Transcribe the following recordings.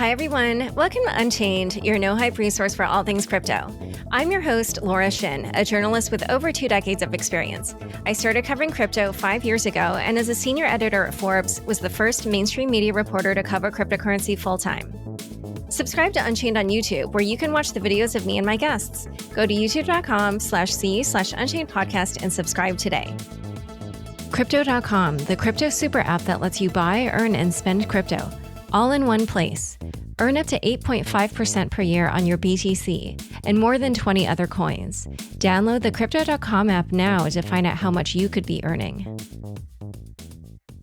Hi, everyone. Welcome to Unchained, your no-hype resource for all things crypto. I'm your host, Laura Shin, a journalist with over 2 decades of experience. I started covering crypto 5 years ago, and as a senior editor at Forbes, was the first mainstream media reporter to cover cryptocurrency full-time. Subscribe to Unchained on YouTube, where you can watch the videos of me and my guests. Go to youtube.com/c/Unchained podcast and subscribe today. Crypto.com, the crypto super app that lets you buy, earn, and spend crypto, all in one place. Earn up to 8.5% per year on your BTC and more than 20 other coins. Download the Crypto.com app now to find out how much you could be earning.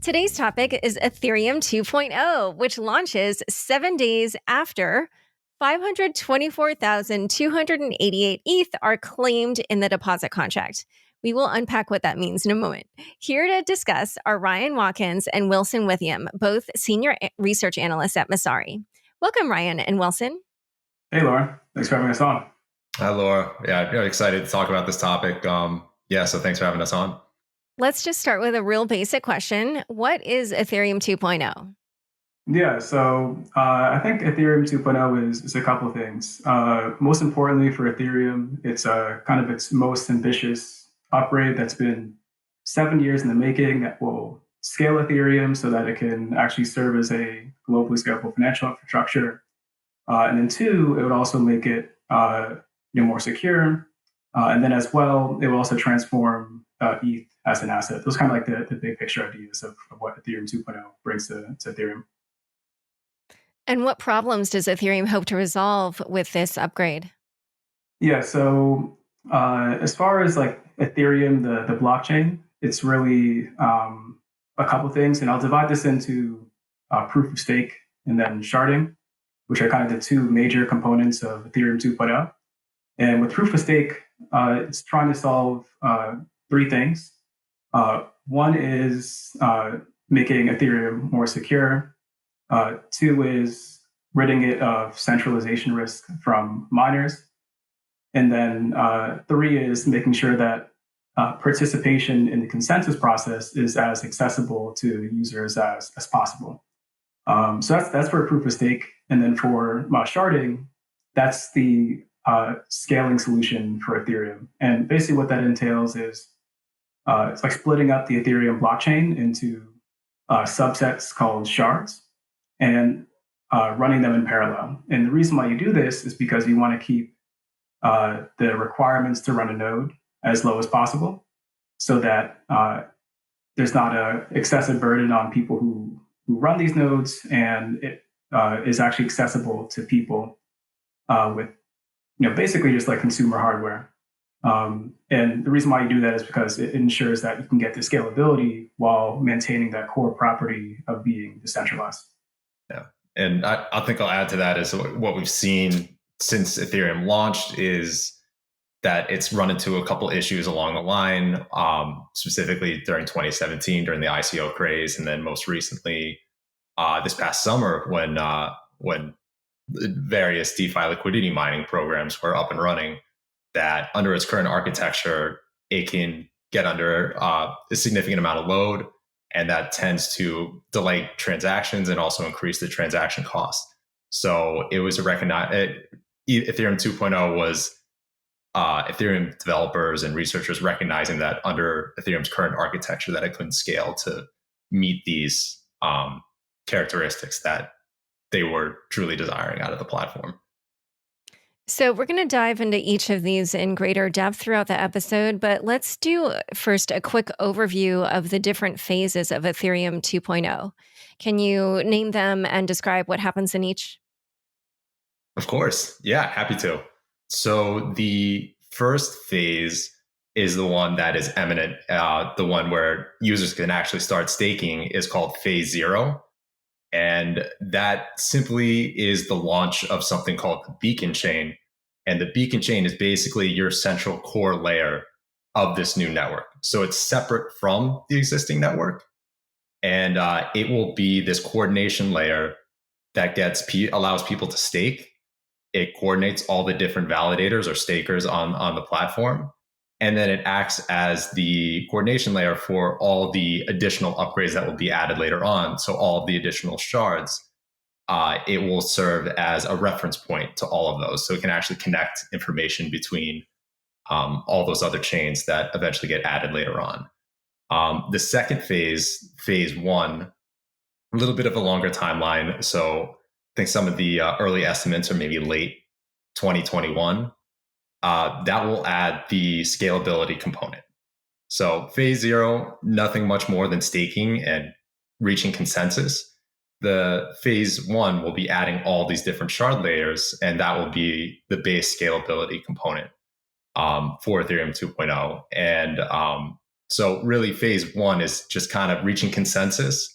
Today's topic is Ethereum 2.0, which launches 7 days after 524,288 ETH are claimed in the deposit contract. We will unpack what that means in a moment. Here to discuss are Ryan Watkins and Wilson Withiam, both senior research analysts at Messari. Welcome, Ryan and Wilson. Hey, Laura. Thanks for having us on. Hi, Laura. Yeah, I'm excited to talk about this topic. So thanks for having us on. Let's just start with a real basic question. What is Ethereum 2.0? Yeah, so I think Ethereum 2.0 is a couple of things. Most importantly for Ethereum, it's kind of its most ambitious upgrade that's been 7 years in the making that will scale Ethereum so that it can actually serve as a globally scalable financial infrastructure. And then two, it would also make it more secure. And then as well, it will also transform ETH as an asset. Those are kind of like the big picture ideas of what Ethereum 2.0 brings to Ethereum. And what problems does Ethereum hope to resolve with this upgrade? Yeah, so as far as like Ethereum, the blockchain, it's really a couple things. And I'll divide this into proof of stake and then sharding, which are kind of the two major components of Ethereum 2.0. And with proof of stake, it's trying to solve three things. One is making Ethereum more secure. Two is ridding it of centralization risk from miners. And then three is making sure that participation in the consensus process is as accessible to users as possible. So that's for proof of stake. And then for sharding, that's the scaling solution for Ethereum. And basically what that entails is it's like splitting up the Ethereum blockchain into subsets called shards and running them in parallel. And the reason why you do this is because you want to keep the requirements to run a node as low as possible so that there's not an excessive burden on people who run these nodes, and it is actually accessible to people with basically just like consumer hardware. And the reason why you do that is because it ensures that you can get the scalability while maintaining that core property of being decentralized. Yeah, and I think I'll add to that is what we've seen since Ethereum launched is that it's run into a couple issues along the line, specifically during 2017 during the ICO craze, and then most recently this past summer when various DeFi liquidity mining programs were up and running. That under its current architecture, it can get under a significant amount of load, and that tends to delay transactions and also increase the transaction cost. So it was Ethereum 2.0 was Ethereum developers and researchers recognizing that under Ethereum's current architecture that it couldn't scale to meet these characteristics that they were truly desiring out of the platform. So we're going to dive into each of these in greater depth throughout the episode, but let's do first a quick overview of the different phases of Ethereum 2.0. Can you name them and describe what happens in each? Of course. Yeah, happy to. So the first phase is the one that is imminent. The one where users can actually start staking is called phase 0. And that simply is the launch of something called the beacon chain. And the beacon chain is basically your central core layer of this new network. So it's separate from the existing network. And it will be this coordination layer that allows people to stake. It coordinates all the different validators or stakers on the platform. And then it acts as the coordination layer for all the additional upgrades that will be added later on. So all of the additional shards it will serve as a reference point to all of those. So it can actually connect information between all those other chains that eventually get added later on. The second phase one, a little bit of a longer timeline. So I think some of the early estimates are maybe late 2021. That will add the scalability component. So phase zero, nothing much more than staking and reaching consensus. The phase one will be adding all these different shard layers, and that will be the base scalability component for Ethereum 2.0. And so really phase one is just kind of reaching consensus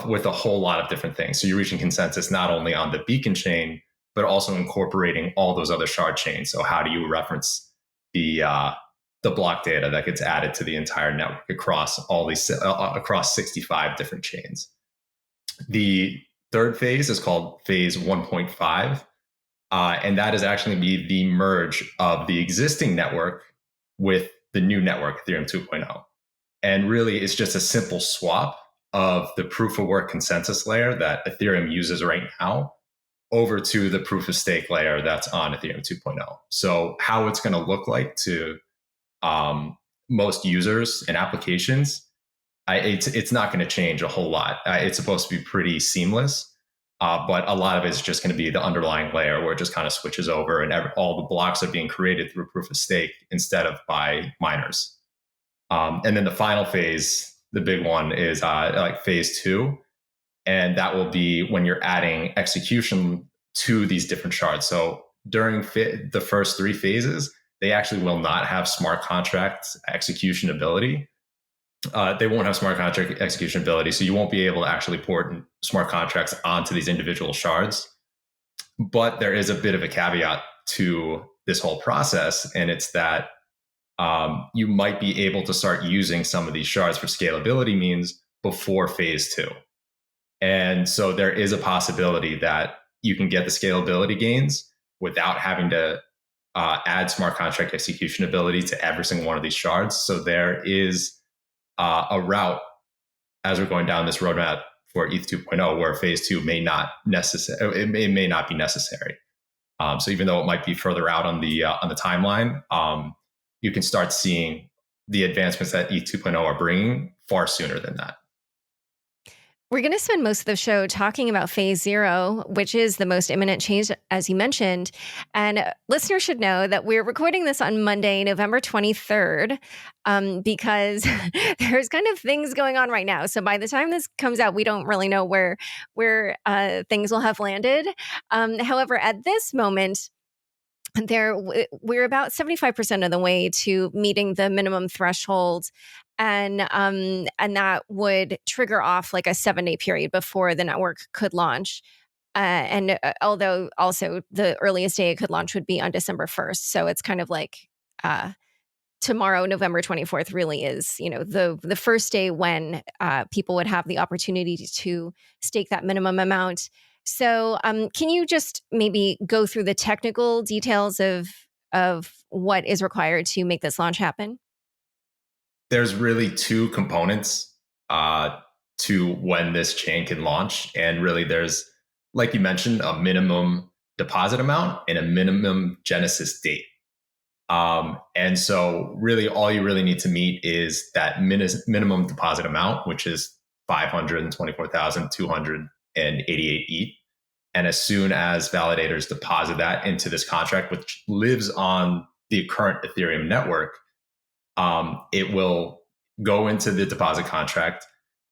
with a whole lot of different things. So you're reaching consensus not only on the beacon chain, but also incorporating all those other shard chains. So how do you reference the block data that gets added to the entire network across all these across 65 different chains? The third phase is called phase 1.5. And that is actually be the merge of the existing network with the new network, Ethereum 2.0. And really, it's just a simple swap of the proof of work consensus layer that Ethereum uses right now over to the proof of stake layer that's on Ethereum 2.0. So how it's going to look like to most users and applications, it's not going to change a whole lot. It's supposed to be pretty seamless. But a lot of it is just going to be the underlying layer where it just kind of switches over and all the blocks are being created through proof of stake instead of by miners. And then the final phase, the big one, is like phase two. And that will be when you're adding execution to these different shards. So during the first three phases, they actually will not have smart contract execution ability. They won't have smart contract execution ability, so you won't be able to actually port smart contracts onto these individual shards. But there is a bit of a caveat to this whole process, and it's that you might be able to start using some of these shards for scalability means before phase two. And so there is a possibility that you can get the scalability gains without having to add smart contract execution ability to every single one of these shards. So there is a route as we're going down this roadmap for ETH 2.0 where phase two may not necessary. It may not be necessary. So even though it might be further out on the timeline, you can start seeing the advancements that ETH 2.0 are bringing far sooner than that. We're going to spend most of the show talking about phase zero, which is the most imminent change, as you mentioned. And listeners should know that we're recording this on Monday, November 23rd, because there's kind of things going on right now. So by the time this comes out, we don't really know where things will have landed. However, at this moment, we're about 75% of the way to meeting the minimum threshold. And that would trigger off like a 7-day period before the network could launch. Although also the earliest day it could launch would be on December 1st. So it's kind of like tomorrow, November 24th, really is, the first day when people would have the opportunity to stake that minimum amount. So can you just maybe go through the technical details of what is required to make this launch happen? There's really two components to when this chain can launch. And really there's, like you mentioned, a minimum deposit amount and a minimum genesis date. And so really all you really need to meet is that minimum deposit amount, which is 524,288 ETH. And as soon as validators deposit that into this contract, which lives on the current Ethereum network, it will go into the deposit contract.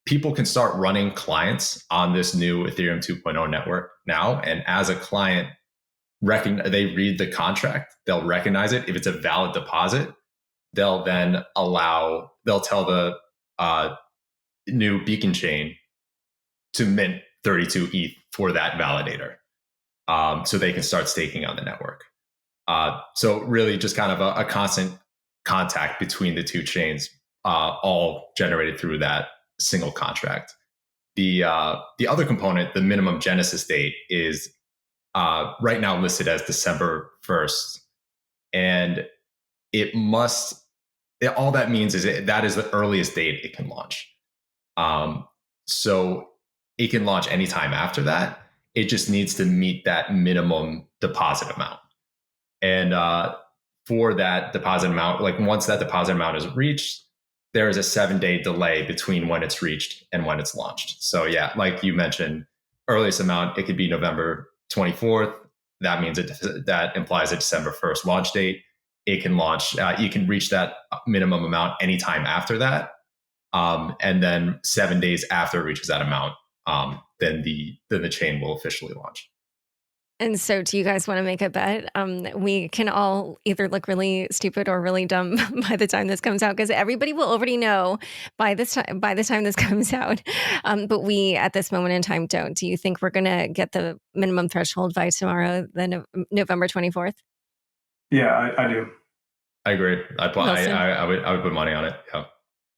People can start running clients on this new Ethereum 2.0 network now. And as a client, they read the contract, they'll recognize it. If it's a valid deposit, they'll tell the new beacon chain to mint 32 ETH for that validator. So they can start staking on the network. So really just kind of a constant contact between the two chains, all generated through that single contract. The other component, the minimum genesis date, is right now listed as December 1st. And all that means is that is the earliest date it can launch. So it can launch anytime after that. It just needs to meet that minimum deposit amount. And for that deposit amount, like once that deposit amount is reached, there is a 7-day delay between when it's reached and when it's launched. So yeah, like you mentioned, earliest amount, it could be November 24th. That means that implies a December 1st launch date. It can launch, you can reach that minimum amount anytime after that. And then 7 days after it reaches that amount, then the chain will officially launch. And so do you guys want to make a bet? We can all either look really stupid or really dumb by the time this comes out, because everybody will already know by the time this comes out. But we, at this moment in time, don't. Do you think we're going to get the minimum threshold by tomorrow, the November 24th? Yeah, I do. I agree. I would put money on it. Yeah.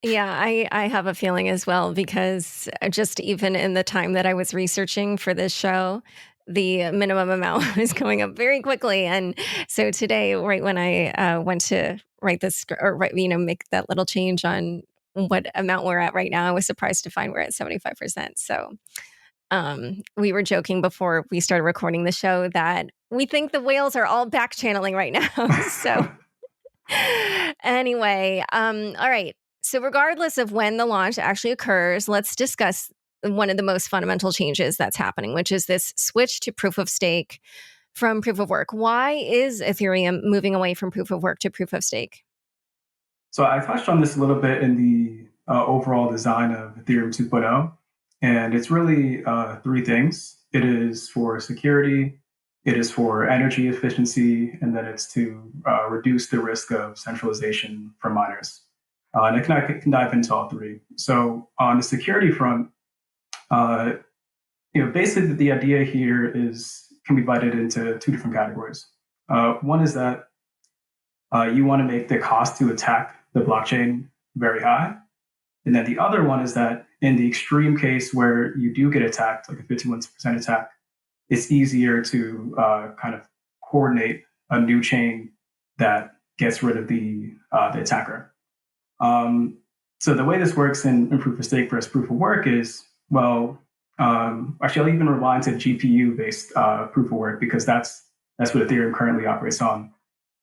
Yeah, I have a feeling as well, because just even in the time that I was researching for this show, the minimum amount was going up very quickly. And so today, right when I went to write this or make that little change on what amount we're at right now, I was surprised to find we're at 75%. So we were joking before we started recording the show that we think the whales are all back channeling right now. So anyway, all right. So regardless of when the launch actually occurs, let's discuss one of the most fundamental changes that's happening, which is this switch to proof of stake from proof of work. Why is Ethereum moving away from proof of work to proof of stake? So I touched on this a little bit in the overall design of Ethereum 2.0, and it's really three things. It is for security, it is for energy efficiency, and then it's to reduce the risk of centralization for miners. And I can dive into all three. So on the security front, basically the idea here can be divided into two different categories. One is that you want to make the cost to attack the blockchain very high. And then the other one is that in the extreme case where you do get attacked, like a 51% attack, it's easier to kind of coordinate a new chain that gets rid of the attacker. So the way this works in proof of stake versus proof of work is, actually, I'll even rewind to GPU-based proof of work, because that's what Ethereum currently operates on.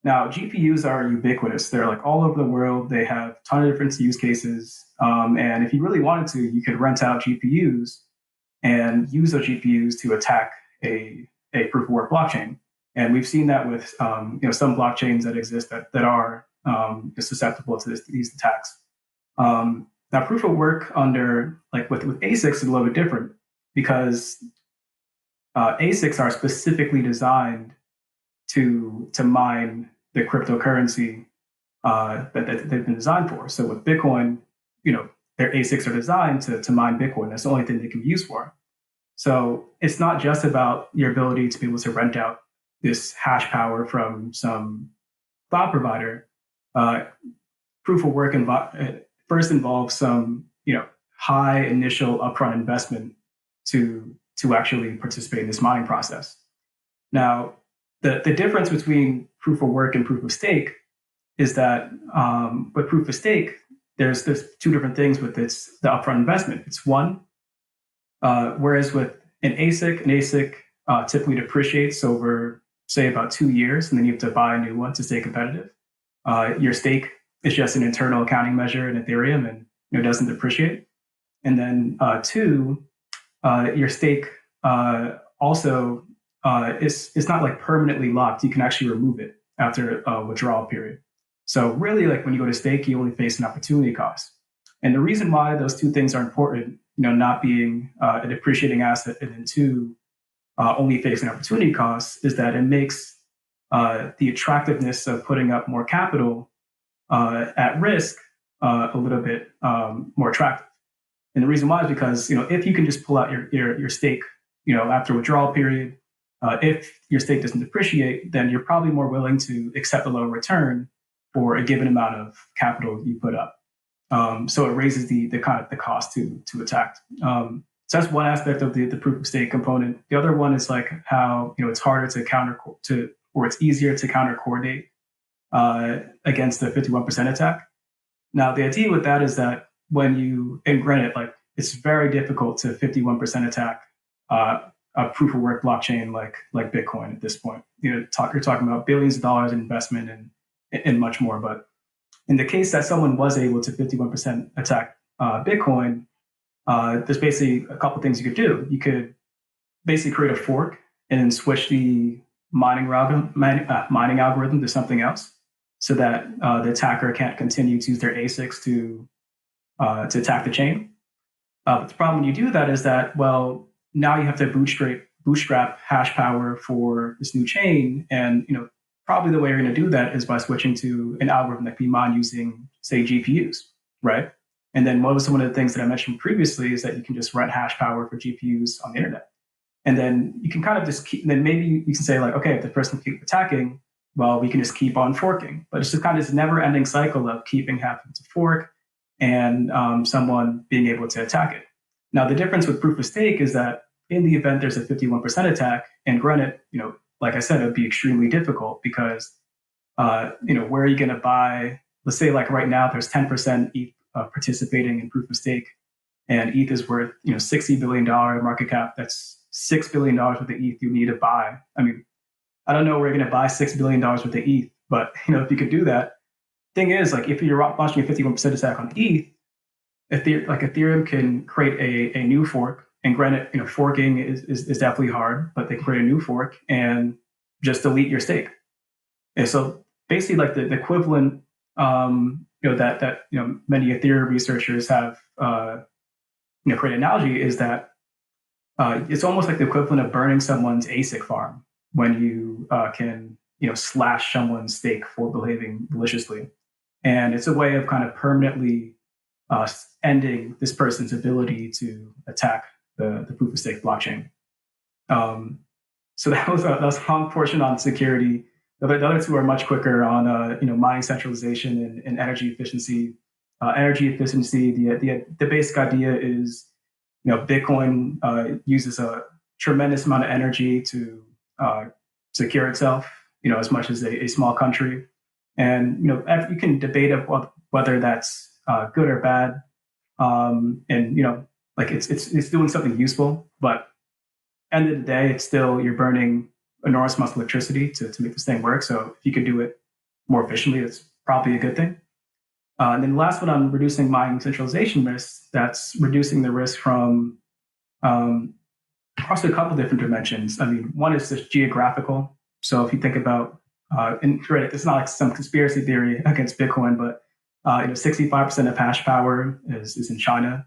Now, GPUs are ubiquitous. They're like all over the world. They have a ton of different use cases. And if you really wanted to, you could rent out GPUs and use those GPUs to attack a proof of work blockchain. And we've seen that with some blockchains that exist that are susceptible to these attacks. Now, proof of work under with ASICs is a little bit different, because ASICs are specifically designed to mine the cryptocurrency that they've been designed for. So with Bitcoin, their ASICs are designed to mine Bitcoin. That's the only thing they can be used for. So it's not just about your ability to be able to rent out this hash power from some cloud provider. Proof of work first involves some high initial upfront investment to actually participate in this mining process. Now, the difference between proof of work and proof of stake is that with proof of stake, there's two different things with the upfront investment. It's one, whereas with an ASIC typically depreciates over, say, about 2 years, and then you have to buy a new one to stay competitive. Your stake is just an internal accounting measure in Ethereum, and it doesn't depreciate. And then two, your stake also is not permanently locked. You can actually remove it after a withdrawal period. So really, when you go to stake, you only face an opportunity cost. And the reason why those two things are important, not being a depreciating asset, and then two, only facing opportunity costs, is that it makes the attractiveness of putting up more capital at risk a little bit more attractive. And the reason why is because if you can just pull out your stake after withdrawal period, if your stake doesn't depreciate, then you're probably more willing to accept a lower return for a given amount of capital you put up. So it raises the cost to attack. So that's one aspect of the proof of stake component. The other one is how it's harder or it's easier to counter coordinate against the 51% attack. Now, the idea with that is that when and granted, it's very difficult to 51% attack a proof of work blockchain like Bitcoin at this point. You're talking about billions of dollars in investment and much more. But in the case that someone was able to 51% attack Bitcoin, there's basically a couple things you could do. You could basically create a fork and then switch the mining algorithm to something else, so that the attacker can't continue to use their ASICs to attack the chain. But the problem when you do that is that, well, now you have to bootstrap hash power for this new chain, and probably the way you're going to do that is by switching to an algorithm that can be mined using, say, GPUs, right? And then one of the things that I mentioned previously is that you can just rent hash power for GPUs on the internet. And then you can kind of just keep, and then maybe you can say like, okay, if the person keeps attacking, well, we can just keep on forking. But it's just kind of this never-ending cycle of keeping having to fork and someone being able to attack it. Now, the difference with proof of stake is that in the event there's a 51% attack, and granted, like I said, it would be extremely difficult because, where are you going to buy? Let's say like right now there's 10% ETH participating in proof of stake, and ETH is worth $60 billion market cap. That's $6 billion worth of ETH you need to buy. I mean, I don't know where you're going to buy $6 billion worth of ETH, but if you could do that, thing is, like, if you're launching a 51% attack on ETH, Ethereum can create a new fork. And granted, forking is definitely hard, but they can create a new fork and just delete your stake. And so basically, like the equivalent, that many Ethereum researchers have created an analogy is that it's almost like the equivalent of burning someone's ASIC farm when you can slash someone's stake for behaving maliciously. And it's a way of kind of permanently ending this person's ability to attack the proof of stake blockchain. So that was a long portion on security. The other two are much quicker on mining centralization and energy efficiency. Energy efficiency. The basic idea is Bitcoin uses a tremendous amount of energy to secure itself. As much as a small country, and you can debate whether that's good or bad. Like it's doing something useful, but end of the day, it's still, you're burning enormous amounts of electricity to make this thing work. So if you could do it more efficiently, it's probably a good thing. And then the last one on reducing mining centralization risk, that's reducing the risk from across a couple different dimensions. I mean, one is just geographical. So if you think about, and it's not like some conspiracy theory against Bitcoin, but 65% of hash power is in China.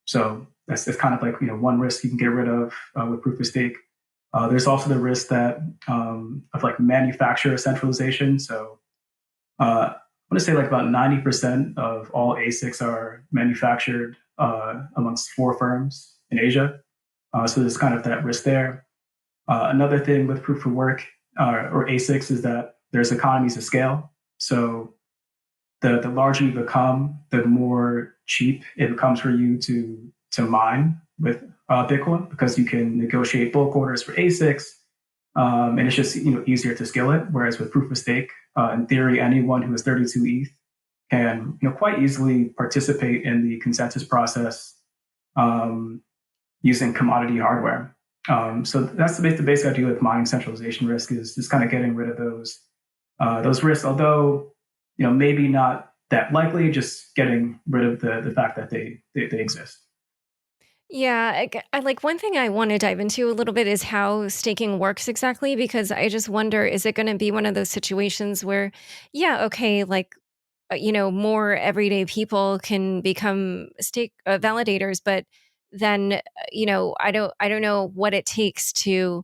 So that's kind of like one risk you can get rid of with proof of stake. There's also the risk that of like manufacturer centralization. So I want to say like about 90% of all ASICs are manufactured amongst 4 firms in Asia. So there's kind of that risk there. Another thing with proof of work or ASICs is that there's economies of scale. So the larger you become, the more cheap it becomes for you to mine with Bitcoin, because you can negotiate bulk orders for ASICs, and it's just easier to scale it. Whereas with proof of stake, in theory, anyone who has 32 ETH can quite easily participate in the consensus process using commodity hardware. So that's the basic idea with mining centralization risk, is just kind of getting rid of those risks, although maybe not that likely, just getting rid of the fact that they exist. Yeah, I like, one thing I want to dive into a little bit is how staking works exactly, because I just wonder, is it going to be one of those situations where, yeah, okay, like, more everyday people can become stake validators, but then, I don't know what it takes to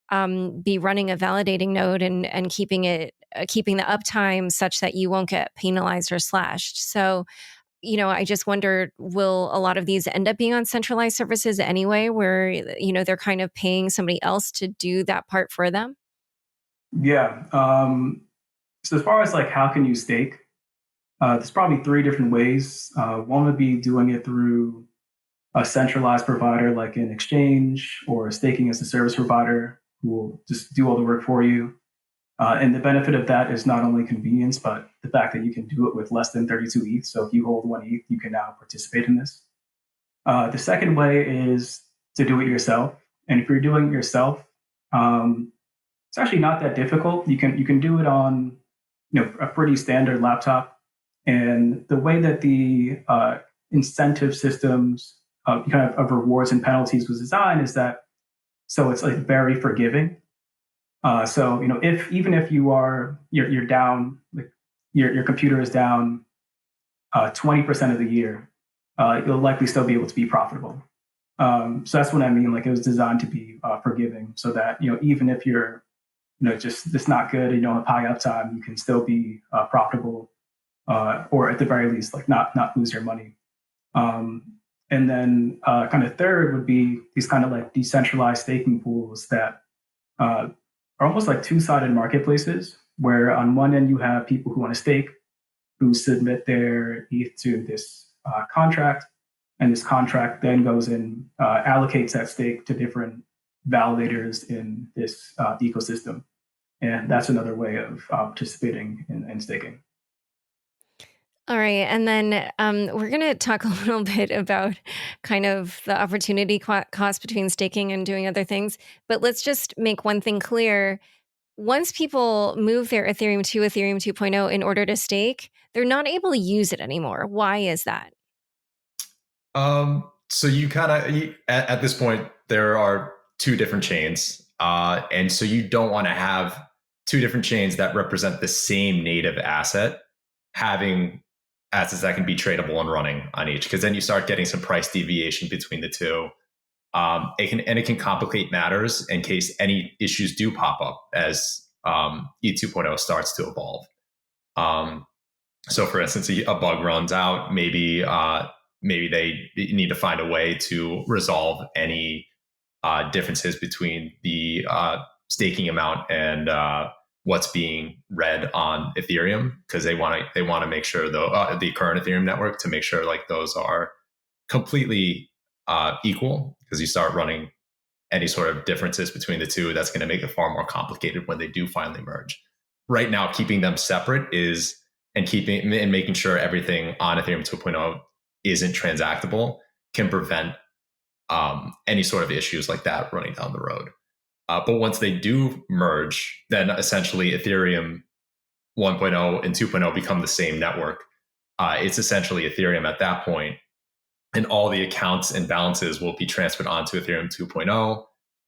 be running a validating node and keeping the uptime such that you won't get penalized or slashed. So, I just wonder, will a lot of these end up being on centralized services anyway, where, they're kind of paying somebody else to do that part for them? Yeah. So as far as like, how can you stake? There's probably 3 different ways. One would be doing it through a centralized provider like an exchange, or staking as a service provider who will just do all the work for you. And the benefit of that is not only convenience, but the fact that you can do it with less than 32 ETH. So if you hold 1 ETH, you can now participate in this. The second way is to do it yourself. And if you're doing it yourself, it's actually not that difficult. You can do it on a pretty standard laptop. And the way that the incentive systems kind of rewards and penalties was designed is that so it's like very forgiving. So if even if you're down, like your computer is down 20% of the year, you'll likely still be able to be profitable. So that's what I mean. Like it was designed to be forgiving, so that even if you're just not good and you don't have high uptime, you can still be profitable, or at the very least, like not lose your money. And then kind of third would be these kind of like decentralized staking pools that are almost like two-sided marketplaces, where on one end you have people who want to stake, who submit their ETH to this contract, and this contract then goes and allocates that stake to different validators in this ecosystem. And that's another way of participating in staking. All right. And then we're going to talk a little bit about kind of the opportunity cost between staking and doing other things. But let's just make one thing clear. Once people move their Ethereum to Ethereum 2.0 in order to stake, they're not able to use it anymore. Why is that? So you kind of, at this point, there are two different chains. And so you don't want to have two different chains that represent the same native asset having assets that can be tradable and running on each, because then you start getting some price deviation between the two. It can complicate matters in case any issues do pop up as ETH 2.0 starts to evolve. So for instance, a bug runs out, maybe they need to find a way to resolve any differences between the staking amount and what's being read on Ethereum, because they want to make sure the current Ethereum network to make sure like those are completely equal, because you start running any sort of differences between the two, that's going to make it far more complicated when they do finally merge. Right now, keeping them separate and making sure everything on Ethereum 2.0 isn't transactable can prevent any sort of issues like that running down the road. But once they do merge, then essentially Ethereum 1.0 and 2.0 become the same network. It's essentially Ethereum at that point, and all the accounts and balances will be transferred onto Ethereum 2.0,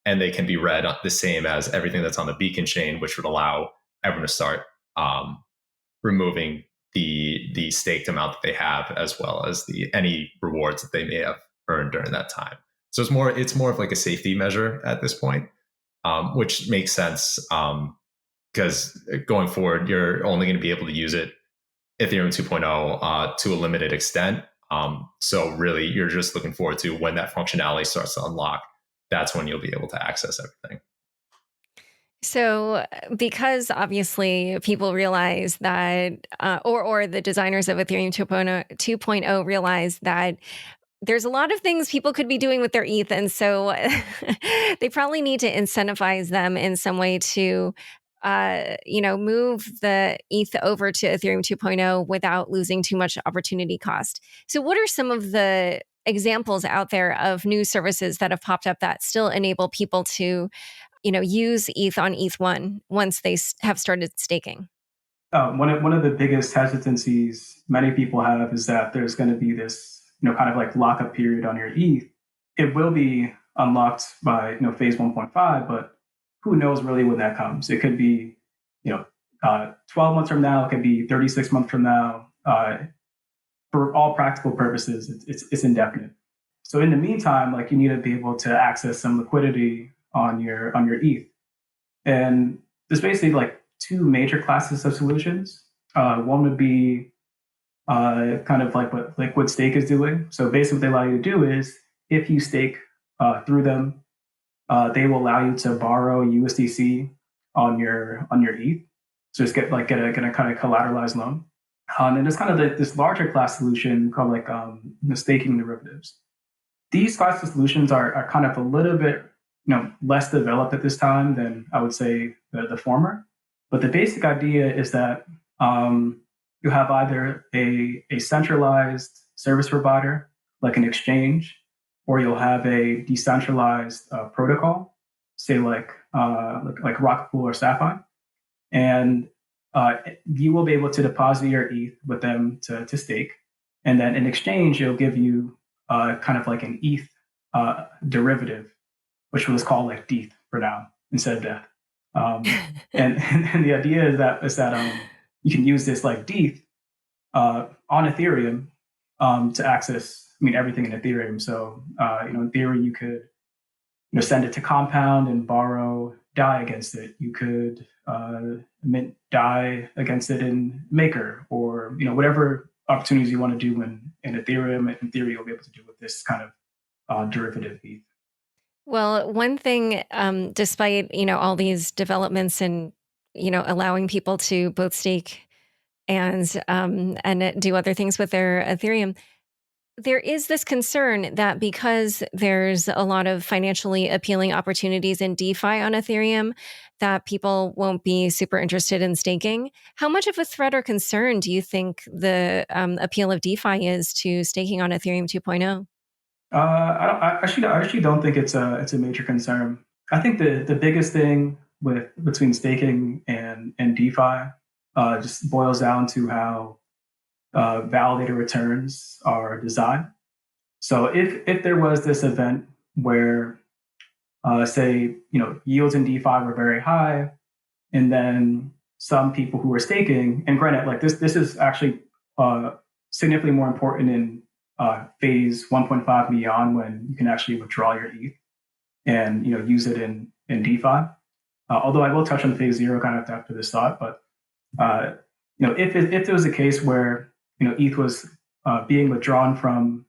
and they can be read the same as everything that's on the beacon chain, which would allow everyone to start removing the staked amount that they have, as well as any rewards that they may have earned during that time. So it's more of like a safety measure at this point, which makes sense, because going forward, you're only going to be able to use it Ethereum 2.0 to a limited extent. So really, you're just looking forward to when that functionality starts to unlock. That's when you'll be able to access everything. So, because obviously people realize that, or the designers of Ethereum 2.0 realize that there's a lot of things people could be doing with their ETH. And so they probably need to incentivize them in some way to, move the ETH over to Ethereum 2.0 without losing too much opportunity cost. So what are some of the examples out there of new services that have popped up that still enable people to, use ETH on ETH1 once they have started staking? One of the biggest hesitancies many people have is that there's going to be this kind of like lockup period on your ETH. It will be unlocked by phase 1.5, but who knows really when that comes? It could be 12 months from now. It could be 36 months from now. For all practical purposes, it's indefinite. So in the meantime, like you need to be able to access some liquidity on your ETH, and there's basically like two major classes of solutions. One would be kind of like what Liquid Stake is doing. So basically, what they allow you to do is if you stake through them, they will allow you to borrow USDC on your ETH. So just get a kind of collateralized loan. And there's kind of this larger class solution called like staking derivatives. These class of solutions are kind of a little bit less developed at this time than I would say the former. But the basic idea is that you have either a centralized service provider like an exchange, or you'll have a decentralized protocol, say like Rocket Pool or Sapphire, and you will be able to deposit your ETH with them to stake, and then in exchange, it'll give you kind of like an ETH derivative, which was called like DETH for now instead of DETH. And the idea is that you can use this like DETH on Ethereum to access, everything in Ethereum. So, in theory, you could, send it to Compound and borrow DAI against it. You could mint DAI against it in Maker, or whatever opportunities you want to do in Ethereum. In theory, you'll be able to do with this kind of derivative ETH. Well, one thing, despite all these developments and allowing people to both stake and do other things with their Ethereum, there is this concern that because there's a lot of financially appealing opportunities in DeFi on Ethereum, that people won't be super interested in staking. How much of a threat or concern do you think the appeal of DeFi is to staking on Ethereum 2.0? I actually don't think it's a major concern. I think the biggest thing between staking and DeFi just boils down to how validator returns are designed. So if there was this event where say yields in DeFi were very high, and then some people who were staking, and granted, like this is actually significantly more important in phase 1.5 and beyond, when you can actually withdraw your ETH and use it in DeFi. Although I will touch on phase 0 kind of after this thought, but if there was a case where ETH was being withdrawn from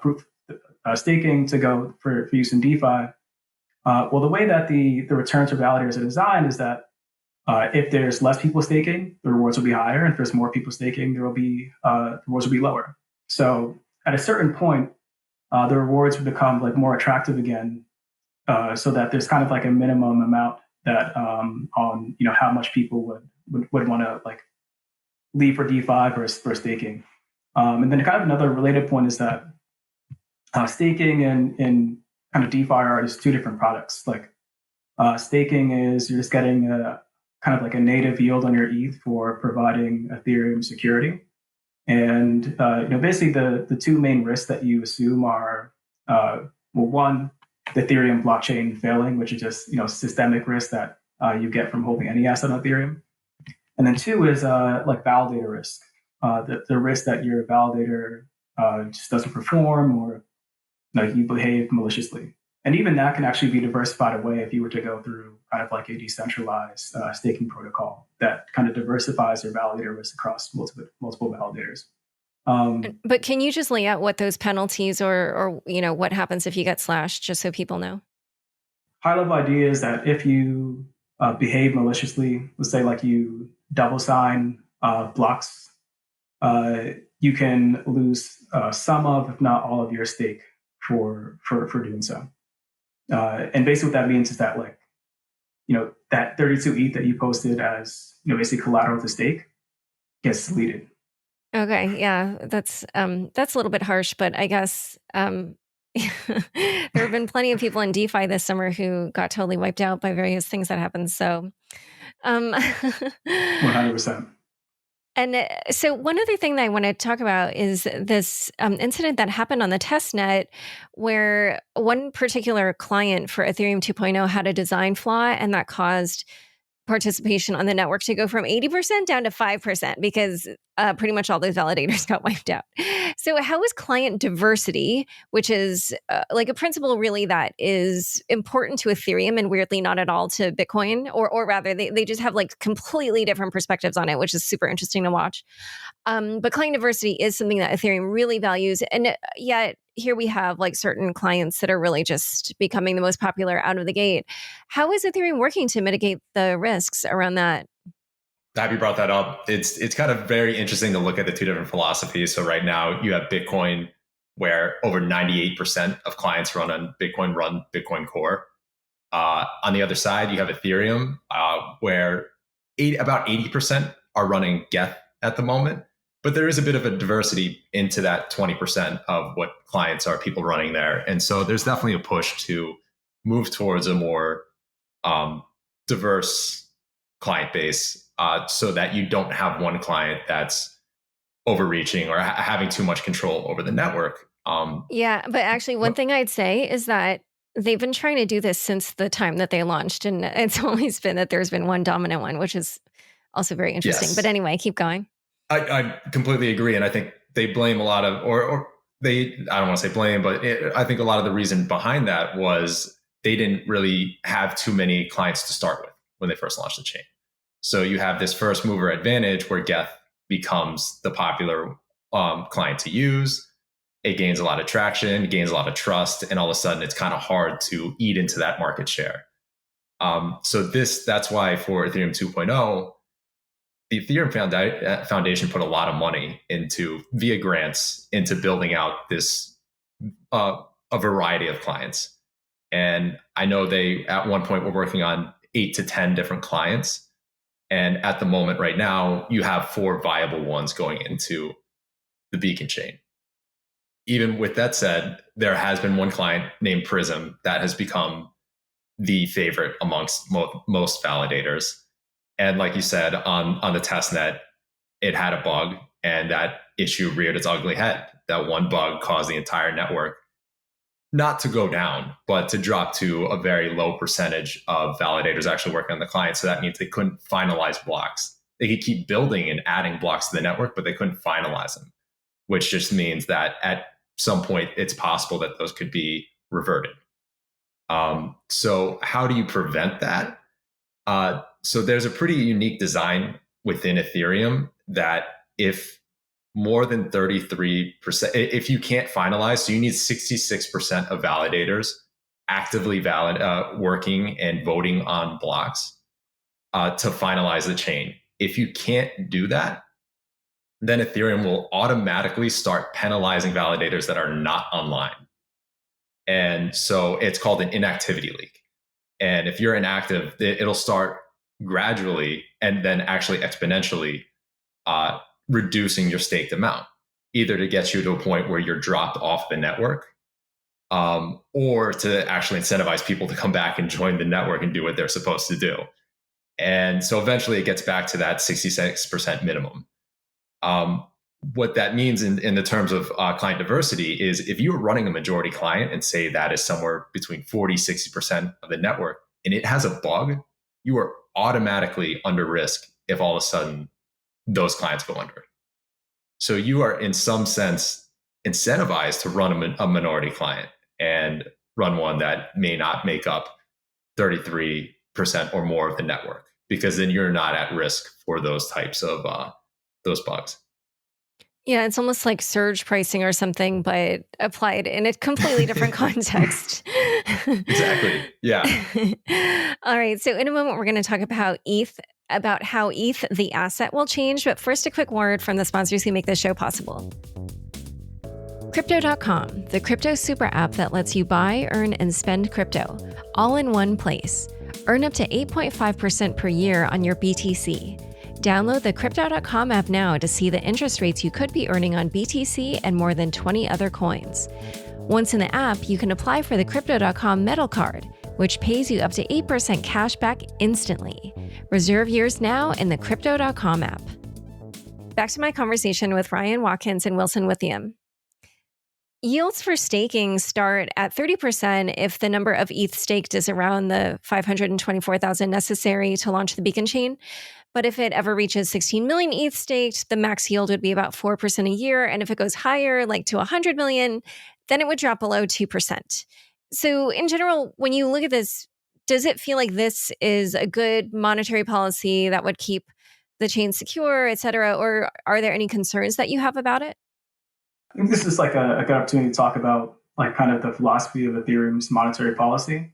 proof staking to go for use in DeFi, well, the way that the returns for validators are designed is that if there's less people staking, the rewards will be higher. And if there's more people staking, the rewards will be lower. So at a certain point, the rewards would become like more attractive again, so that there's kind of like a minimum amount that on how much people would want to like leave for DeFi versus for staking. And then kind of another related point is that staking and kind of DeFi are just two different products. Like staking is you're just getting kind of like a native yield on your ETH for providing Ethereum security. And basically the two main risks that you assume are one, the Ethereum blockchain failing, which is just systemic risk that you get from holding any asset on Ethereum. And then two is like validator risk, the risk that your validator just doesn't perform, or like you behave maliciously. And even that can actually be diversified away if you were to go through kind of like a decentralized staking protocol that kind of diversifies your validator risk across multiple validators. But can you just lay out what those penalties or what happens if you get slashed, just so people know? High level idea is that if you behave maliciously, let's say like you double sign blocks, you can lose some of, if not all of your stake for doing so. And basically what that means is that like, that 32 ETH that you posted as, basically collateral to stake gets deleted. Okay. Yeah. That's a little bit harsh, but I guess, there have been plenty of people in DeFi this summer who got totally wiped out by various things that happened. So, 100%. And so one other thing that I want to talk about is this incident that happened on the testnet, where one particular client for Ethereum 2.0 had a design flaw, and that caused participation on the network to go from 80% down to 5% because pretty much all those validators got wiped out. So how is client diversity, which is like a principle really that is important to Ethereum and weirdly not at all to Bitcoin, or rather they just have like completely different perspectives on it, which is super interesting to watch. But client diversity is something that Ethereum really values. And yet here we have like certain clients that are really just becoming the most popular out of the gate. How is Ethereum working to mitigate the risks around that? Have you brought that up? It's kind of very interesting to look at the two different philosophies. So right now you have Bitcoin, where over 98% of clients run Bitcoin Core. On the other side, you have Ethereum, where about 80% are running Geth at the moment. But there is a bit of a diversity into that 20% of what clients are people running there. And so there's definitely a push to move towards a more diverse client base so that you don't have one client that's overreaching or having too much control over the network. Yeah, but actually, one thing I'd say is that they've been trying to do this since the time that they launched, and it's always been that there's been one dominant one, which is also very interesting. Yes. But anyway, keep going. I completely agree. And I think they blame a lot of, or they, I don't want to say blame, but I think a lot of the reason behind that was they didn't really have too many clients to start with when they first launched the chain. So you have this first mover advantage where Geth becomes the popular client to use. It gains a lot of traction, gains a lot of trust, and all of a sudden it's kind of hard to eat into that market share. So that's why for Ethereum 2.0, the Ethereum Foundation put a lot of money into via grants into building out this a variety of clients. And I know they at one point were working on 8 to 10 different clients. And at the moment right now, you have 4 viable ones going into the Beacon chain. Even with that said, there has been one client named Prism that has become the favorite amongst most validators. And like you said, on the testnet, it had a bug, and that issue reared its ugly head. That one bug caused the entire network not to go down, but to drop to a very low percentage of validators actually working on the client. So that means they couldn't finalize blocks. They could keep building and adding blocks to the network, but they couldn't finalize them, which just means that at some point it's possible that those could be reverted. So how do you prevent that? So there's a pretty unique design within Ethereum that if more than 33%, if you can't finalize, so you need 66% of validators actively working and voting on blocks to finalize the chain. If you can't do that, then Ethereum will automatically start penalizing validators that are not online. And so it's called an inactivity leak. And if you're inactive, it'll start gradually and then actually exponentially reducing your staked amount, either to get you to a point where you're dropped off the network, or to actually incentivize people to come back and join the network and do what they're supposed to do. And so eventually it gets back to that 66% minimum. What that means in the terms of client diversity is if you're running a majority client and say that is somewhere between 40, 60% of the network, and it has a bug, you are automatically under risk if all of a sudden those clients go under. So you are in some sense incentivized to run a minority client and run one that may not make up 33% or more of the network, because then you're not at risk for those types of those bugs. Yeah, it's almost like surge pricing or something, but applied in a completely different context. Exactly. Yeah. All right. So in a moment, we're going to talk about how ETH the asset will change. But first, a quick word from the sponsors who make this show possible. Crypto.com, the crypto super app that lets you buy, earn, and spend crypto all in one place. Earn up to 8.5% per year on your BTC. Download the Crypto.com app now to see the interest rates you could be earning on BTC and more than 20 other coins. Once in the app, you can apply for the Crypto.com Metal Card, which pays you up to 8% cash back instantly. Reserve yours now in the Crypto.com app. Back to my conversation with Ryan Watkins and Wilson Withiam. Yields for staking start at 30% if the number of ETH staked is around the 524,000 necessary to launch the Beacon chain. But if it ever reaches 16 million ETH staked, the max yield would be about 4% a year. And if it goes higher, like to 100 million, then it would drop below 2%. So in general, when you look at this, does it feel like this is a good monetary policy that would keep the chain secure, et cetera? Or are there any concerns that you have about it? I think this is like a good opportunity to talk about like kind of the philosophy of Ethereum's monetary policy.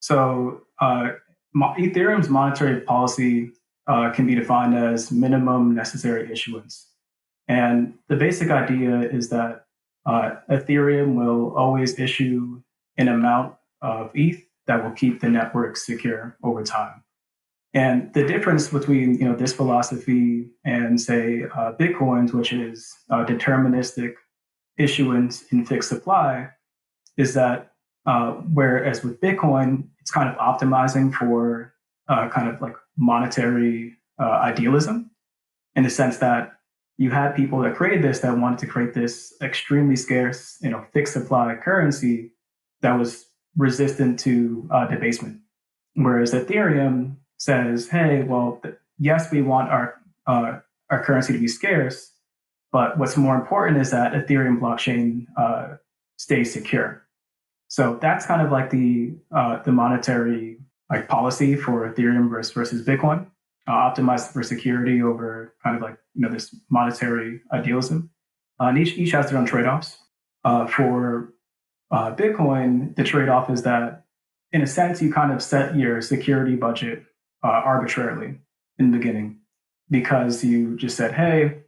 So Ethereum's monetary policy can be defined as minimum necessary issuance. And the basic idea is that Ethereum will always issue an amount of ETH that will keep the network secure over time. And the difference between this philosophy and say Bitcoin's, which is deterministic issuance in fixed supply, is that whereas with Bitcoin, it's kind of optimizing for kind of like monetary idealism, in the sense that you had people that created this that wanted to create this extremely scarce, fixed supply currency that was resistant to debasement. Whereas Ethereum says, hey, well, yes, we want our currency to be scarce, but what's more important is that Ethereum blockchain stays secure. So that's kind of like the monetary like policy for Ethereum versus Bitcoin, optimized for security over kind of like this monetary idealism. And each has their own trade-offs. For Bitcoin, the trade-off is that in a sense you kind of set your security budget arbitrarily in the beginning, because you just said, hey,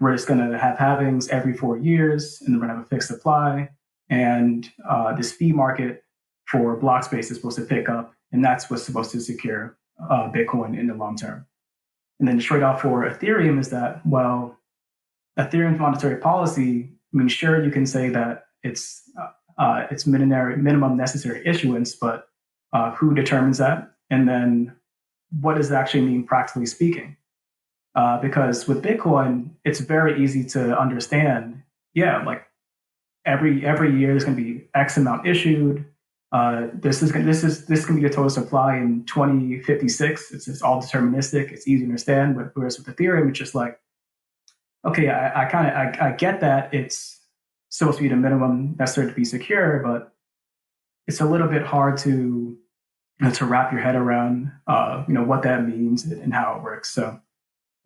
we're just going to have halvings every 4 years, and then we're going to have a fixed supply. And this fee market for block space is supposed to pick up, and that's what's supposed to secure Bitcoin in the long term. And then the trade-off for Ethereum is that, well, Ethereum's monetary policy, I mean, sure, you can say that it's minimum necessary issuance, but who determines that? And then what does it actually mean practically speaking? Because with Bitcoin, it's very easy to understand. Yeah, like every year there's going to be X amount issued. This can be the total supply in 2056. It's all deterministic. It's easy to understand. But whereas with Ethereum, it's just like, okay, I get that it's supposed to be the minimum necessary to be secure, but it's a little bit hard to wrap your head around what that means and how it works. So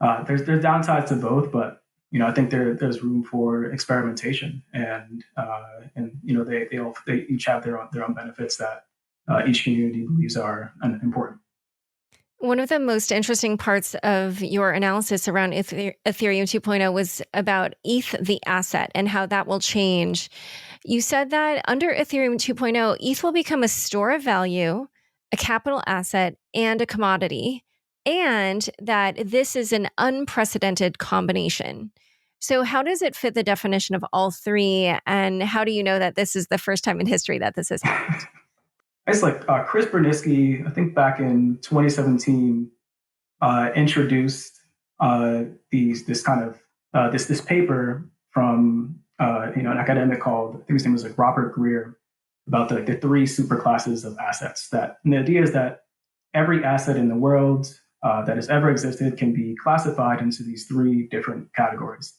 there's downsides to both, but I think there's room for experimentation, and they each have their own benefits that each community believes are important. One of the most interesting parts of your analysis around Ethereum 2.0 was about ETH the Asset and how that will change. You said that under Ethereum 2.0, ETH will become a store of value, a capital asset, and a commodity, and that this is an unprecedented combination. So how does it fit the definition of all three? And how do you know that this is the first time in history that this has happened? It's like Chris Berniski, I think back in 2017, introduced this paper from an academic called, I think his name was like Robert Greer, about the three superclasses of assets. And the idea is that every asset in the world that has ever existed can be classified into these three different categories.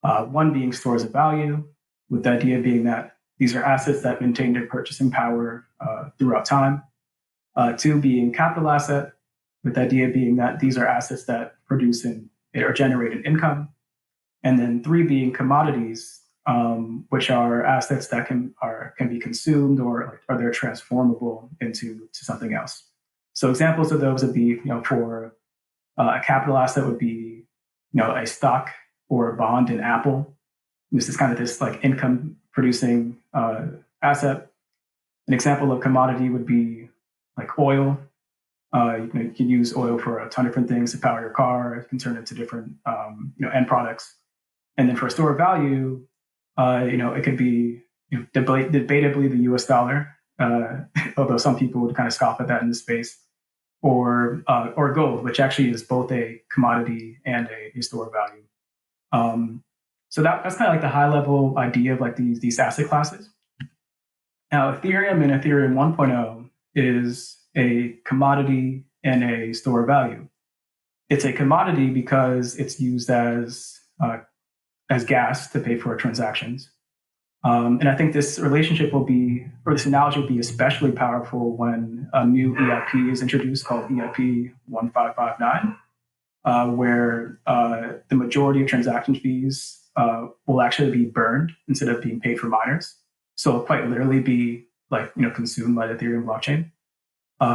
One being stores of value, with the idea being that these are assets that maintain their purchasing power throughout time. Two being capital asset, with the idea being that these are assets that produce or generate an income. And then three being commodities, which are assets that can be consumed or they're transformable into something else. So examples of those would be, for a capital asset would be, a stock or a bond in Apple. This is kind of this like income producing asset. An example of commodity would be like oil. You can use oil for a ton of different things to power your car. It can turn into different end products. And then for store of value, it could be debatably the U.S. dollar, although some people would kind of scoff at that in the space, or gold, which actually is both a commodity and a store of value. So that's kind of like the high level idea of like these asset classes. Now, Ethereum and Ethereum 1.0 is a commodity and a store of value. It's a commodity because it's used as gas to pay for transactions. And I think this relationship this analogy will be especially powerful when a new EIP is introduced called EIP 1559, where the majority of transaction fees will actually be burned instead of being paid for miners. So it'll quite literally be consumed by the Ethereum blockchain.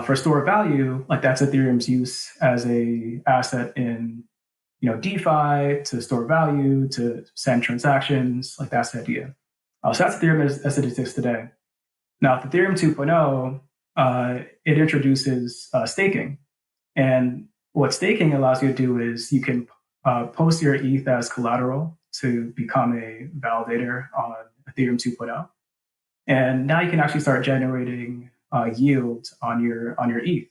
For store of value, like that's Ethereum's use as a asset in DeFi to store value, to send transactions, like that's the idea. So that's Ethereum as it exists today. Now, with Ethereum 2.0, it introduces staking. And what staking allows you to do is you can post your ETH as collateral to become a validator on Ethereum 2.0. And now you can actually start generating yield on your ETH.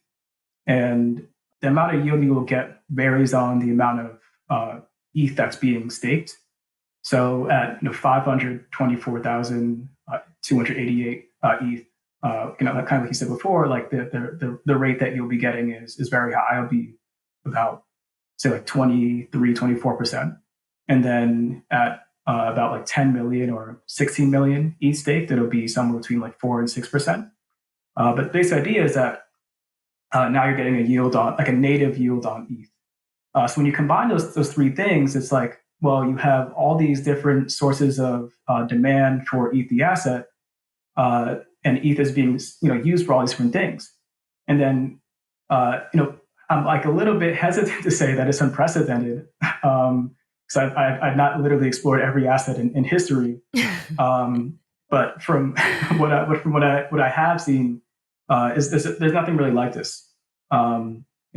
And the amount of yield you will get varies on the amount of ETH that's being staked. So at 524,288 ETH, kind of like you said before, like the rate that you'll be getting is very high. It'll be about say like 23, 24%. And then at about like 10 million or 16 million ETH staked, it'll be somewhere between like 4 and 6%. But the basic idea is that now you're getting a yield on like a native yield on ETH. So when you combine those three things, it's like, well, you have all these different sources of demand for ETH the asset, and ETH is being used for all these different things. And then I'm like a little bit hesitant to say that it's unprecedented, because I've not literally explored every asset in history. But from what I have seen, is there's nothing really like this.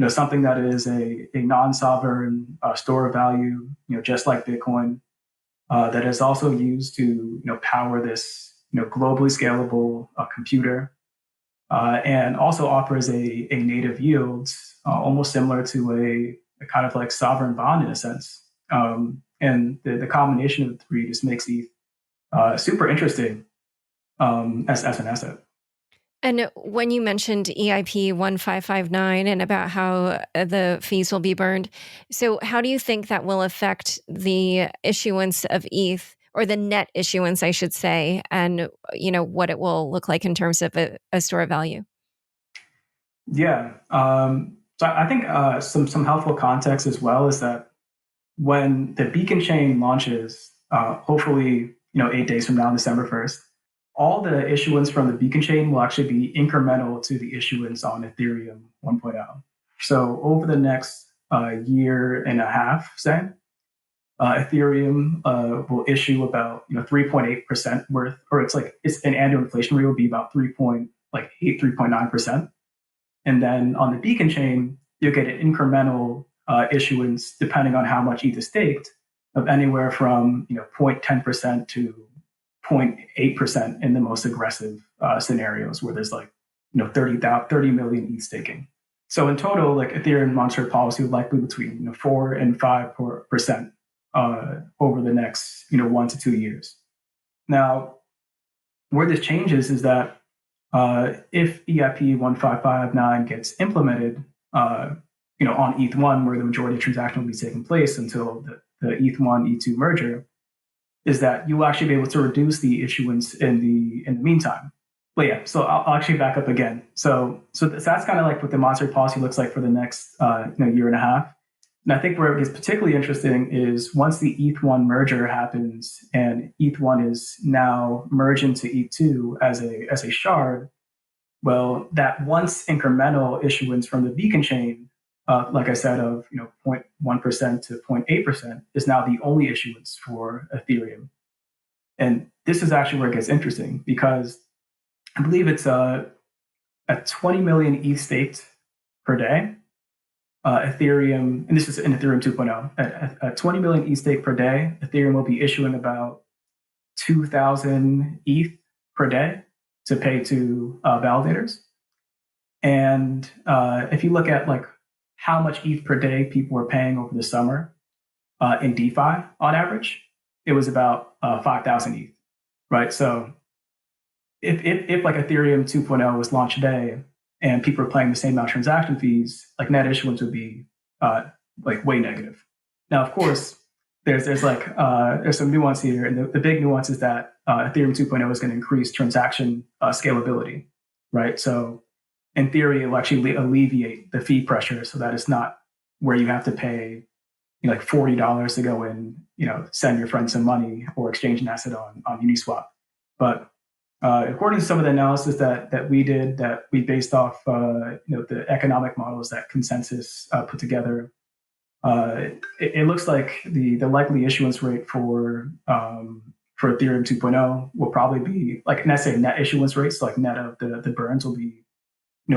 Something that is a non-sovereign store of value, just like Bitcoin, that is also used to power this globally scalable computer, and also offers a native yield, almost similar to a kind of like sovereign bond in a sense. And the combination of the three just makes ETH super interesting as an asset. And when you mentioned EIP 1559 and about how the fees will be burned, so how do you think that will affect the issuance of ETH, or the net issuance, I should say, and what it will look like in terms of a store of value? Yeah. So I think some helpful context as well is that when the Beacon chain launches, hopefully 8 days from now, December 1st, all the issuance from the Beacon chain will actually be incremental to the issuance on Ethereum 1.0. So over the next year and a half, say, Ethereum will issue about 3.8% worth, or it's an annual inflation rate will be about 3.9%. And then on the Beacon chain, you'll get an incremental issuance depending on how much ETH is staked, of anywhere from 0.10% to 0.8% in the most aggressive scenarios where there's 30 million ETH staking. So in total, Ethereum monetary policy would likely be between 4 and 5% over the next 1 to 2 years. Now, where this changes is that if EIP 1559 gets implemented, on ETH1, where the majority of transaction will be taking place until the ETH1 ETH2 merger, is that you will actually be able to reduce the issuance in the meantime. But yeah, so I'll actually back up again. So that's kind of like what the monetary policy looks like for the next year and a half. And I think where it gets particularly interesting is once the ETH1 merger happens and ETH1 is now merged into ETH2 as a shard. Well, that once incremental issuance from the Beacon chain, like I said, of 0.1% to 0.8% is now the only issuance for Ethereum. And this is actually where it gets interesting, because I believe it's at 20 million ETH staked per day. Ethereum, and this is in Ethereum 2.0, at 20 million ETH staked per day, Ethereum will be issuing about 2,000 ETH per day to pay to validators. And if you look at how much ETH per day people were paying over the summer in DeFi on average, it was about 5,000 ETH, right? So if Ethereum 2.0 was launched today and people are paying the same amount of transaction fees, net issuance would be way negative. Now, of course, there's some nuance here, and the big nuance is that Ethereum 2.0 is going to increase transaction scalability, right? So in theory, it will actually alleviate the fee pressure, so that it's not where you have to pay $40 to go and send your friend some money or exchange an asset on Uniswap. But according to some of the analysis that we did, that we based off the economic models that Consensus put together, it looks like the likely issuance rate for Ethereum 2.0 will probably be net issuance rates, net of the burns will be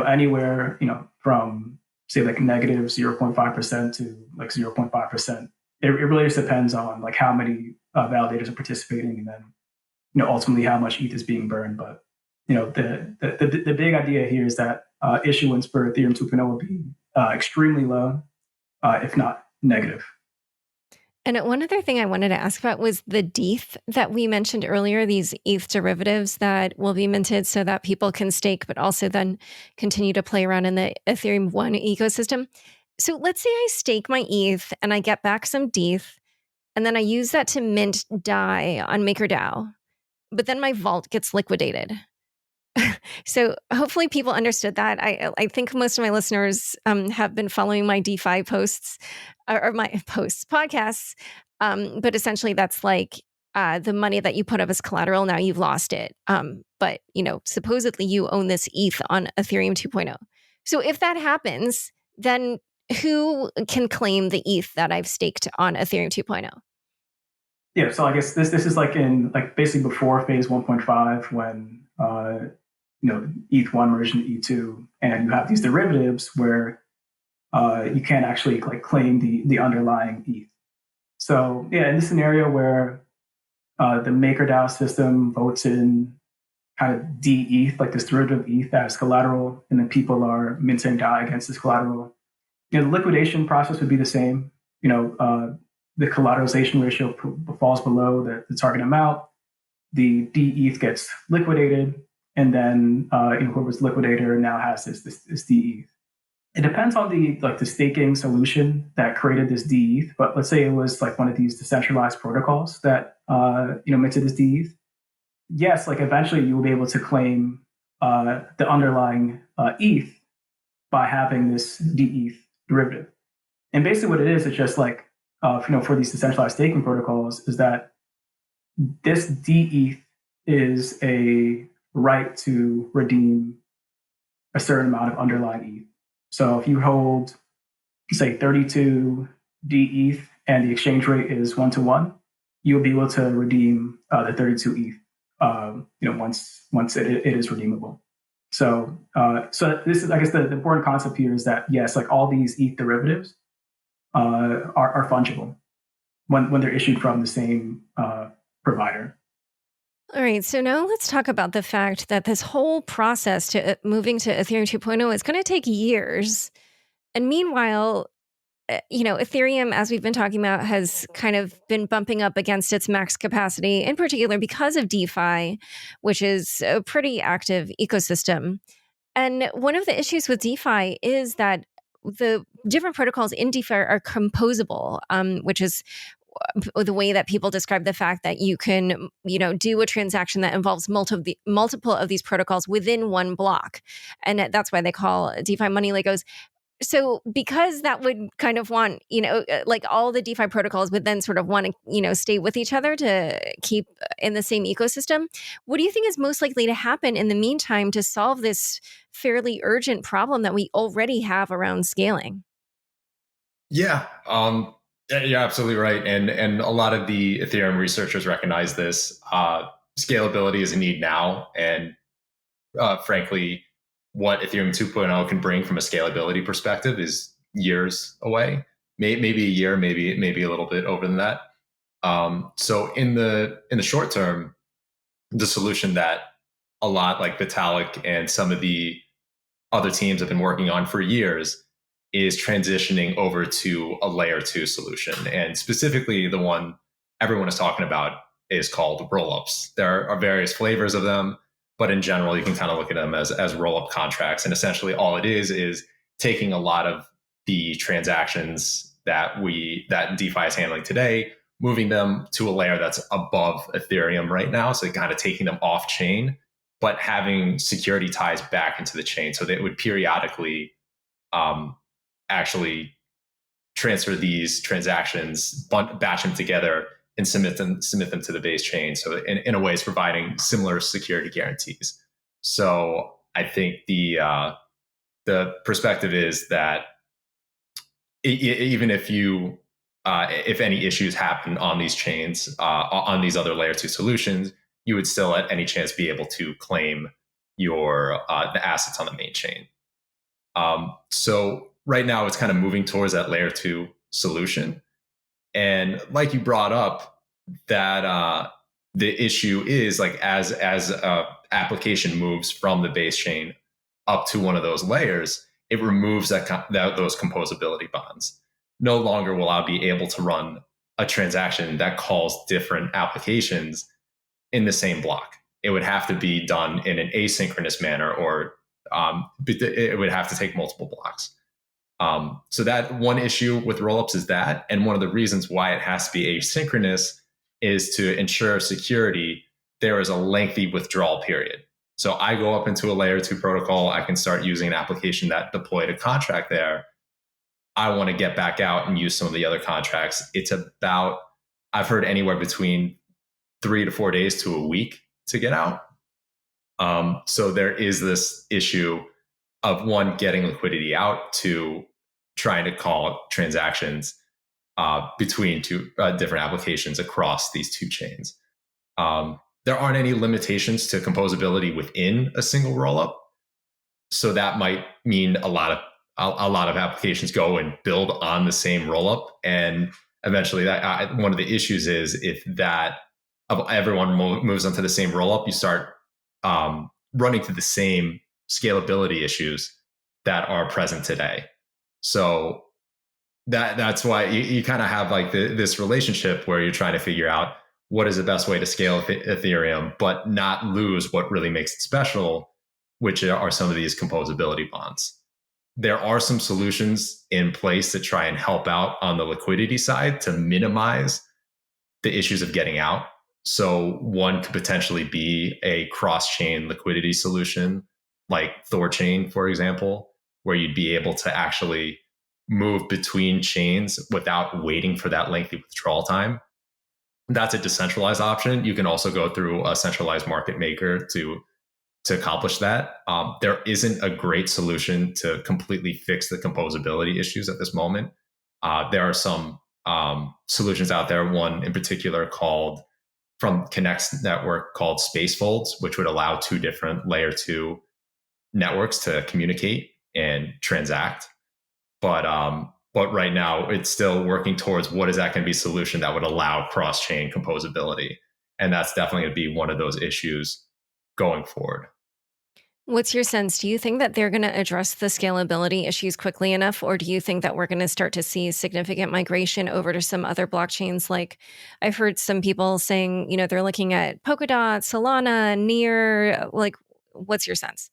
anywhere from say like negative 0.5% to like 0.5%. It really just depends on like how many validators are participating, and then ultimately how much ETH is being burned. But the big idea here is that issuance for Ethereum 2.0 will be extremely low, if not negative. And one other thing I wanted to ask about was the ETH that we mentioned earlier, these ETH derivatives that will be minted so that people can stake, but also then continue to play around in the Ethereum 1 ecosystem. So let's say I stake my ETH and I get back some ETH, and then I use that to mint DAI on MakerDAO, but then my vault gets liquidated. So hopefully people understood that. I think most of my listeners have been following my DeFi posts or my podcasts. But essentially that's like the money that you put up as collateral. Now you've lost it. But supposedly you own this ETH on Ethereum 2.0. So if that happens, then who can claim the ETH that I've staked on Ethereum 2.0? Yeah, so I guess this is like in like basically before phase 1.5 when ETH1 merged into ETH2, and you have these derivatives where you can't actually like claim the underlying ETH. So yeah, in this scenario where the MakerDAO system votes in kind of DETH, like this derivative ETH as collateral, and then people are minting DAI against this collateral, the liquidation process would be the same. The collateralization ratio falls below the target amount. The DETH gets liquidated, and then whoever's liquidator now has this DETH. It depends on the staking solution that created this DETH. But let's say it was like one of these decentralized protocols that minted this DETH. Yes, like eventually you will be able to claim the underlying ETH by having this DETH derivative. And basically, what it is, it's just like for these decentralized staking protocols, is that this DETH is a right to redeem a certain amount of underlying ETH. So if you hold, say, 32 DETH and the exchange rate is 1-to-1, you'll be able to redeem the 32 ETH. Once it is redeemable. So this is, I guess, the important concept here is that yes, like all these ETH derivatives are fungible when they're issued from the same provider. All right, so now let's talk about the fact that this whole process to moving to Ethereum 2.0 is going to take years. And meanwhile, Ethereum, as we've been talking about, has kind of been bumping up against its max capacity, in particular because of DeFi, which is a pretty active ecosystem. And one of the issues with DeFi is that the different protocols in DeFi are composable, which is the way that people describe the fact that you can, do a transaction that involves multiple of these protocols within one block. And that's why they call DeFi money Legos. So because that would kind of want, like all the DeFi protocols would then sort of want to, stay with each other to keep in the same ecosystem. What do you think is most likely to happen in the meantime to solve this fairly urgent problem that we already have around scaling? Yeah, you're absolutely right. And a lot of the Ethereum researchers recognize this. Scalability is a need now. And frankly, what Ethereum 2.0 can bring from a scalability perspective is years away, maybe a year, maybe a little bit over than that. So in the short term, the solution that a lot like Vitalik and some of the other teams have been working on for years is transitioning over to a layer 2 solution. And specifically the one everyone is talking about is called Rollups. There are various flavors of them, but in general, you can kind of look at them as roll-up contracts. And essentially all it is taking a lot of the transactions that DeFi is handling today, moving them to a layer that's above Ethereum right now. So kind of taking them off chain, but having security ties back into the chain so that it would periodically actually transfer these transactions, batch them together, and submit them to the base chain. So in a way, it's providing similar security guarantees. So I think the perspective is that even if if any issues happen on these chains, on these other layer 2 solutions, you would still at any chance be able to claim your the assets on the main chain. So right now it's kind of moving towards that layer 2 solution. And like you brought up, that the issue is like as a application moves from the base chain up to one of those layers, it removes those composability bonds. No longer will I be able to run a transaction that calls different applications in the same block. It would have to be done in an asynchronous manner, or it would have to take multiple blocks. So that one issue with rollups is that, and one of the reasons why it has to be asynchronous is to ensure security. There is a lengthy withdrawal period. So I go up into a layer 2 protocol, I can start using an application that deployed a contract there. I want to get back out and use some of the other contracts. It's about, I've heard anywhere between 3 to 4 days to a week to get out. So there is this issue of one, getting liquidity out, to trying to call transactions between two different applications across these two chains. There aren't any limitations to composability within a single rollup. So that might mean a lot of applications go and build on the same rollup. And eventually that one of the issues is if that of everyone moves onto the same rollup, you start running to the same scalability issues that are present today. So that's why you kind of have like this relationship where you're trying to figure out what is the best way to scale Ethereum, but not lose what really makes it special, which are some of these composability bonds. There are some solutions in place to try and help out on the liquidity side to minimize the issues of getting out. So one could potentially be a cross-chain liquidity solution like Thorchain, for example, where you'd be able to actually move between chains without waiting for that lengthy withdrawal time. That's a decentralized option. You can also go through a centralized market maker to accomplish that. There isn't a great solution to completely fix the composability issues at this moment. There are some solutions out there, one in particular called from Connect's network called Spacefolds, which would allow two different layer 2 networks to communicate and transact. But right now it's still working towards what is that going to be a solution that would allow cross-chain composability. And that's definitely going to be one of those issues going forward. What's your sense? Do you think that they're going to address the scalability issues quickly enough, or do you think that we're going to start to see significant migration over to some other blockchains? Like I've heard some people saying, they're looking at Polkadot, Solana, Near. Like, what's your sense?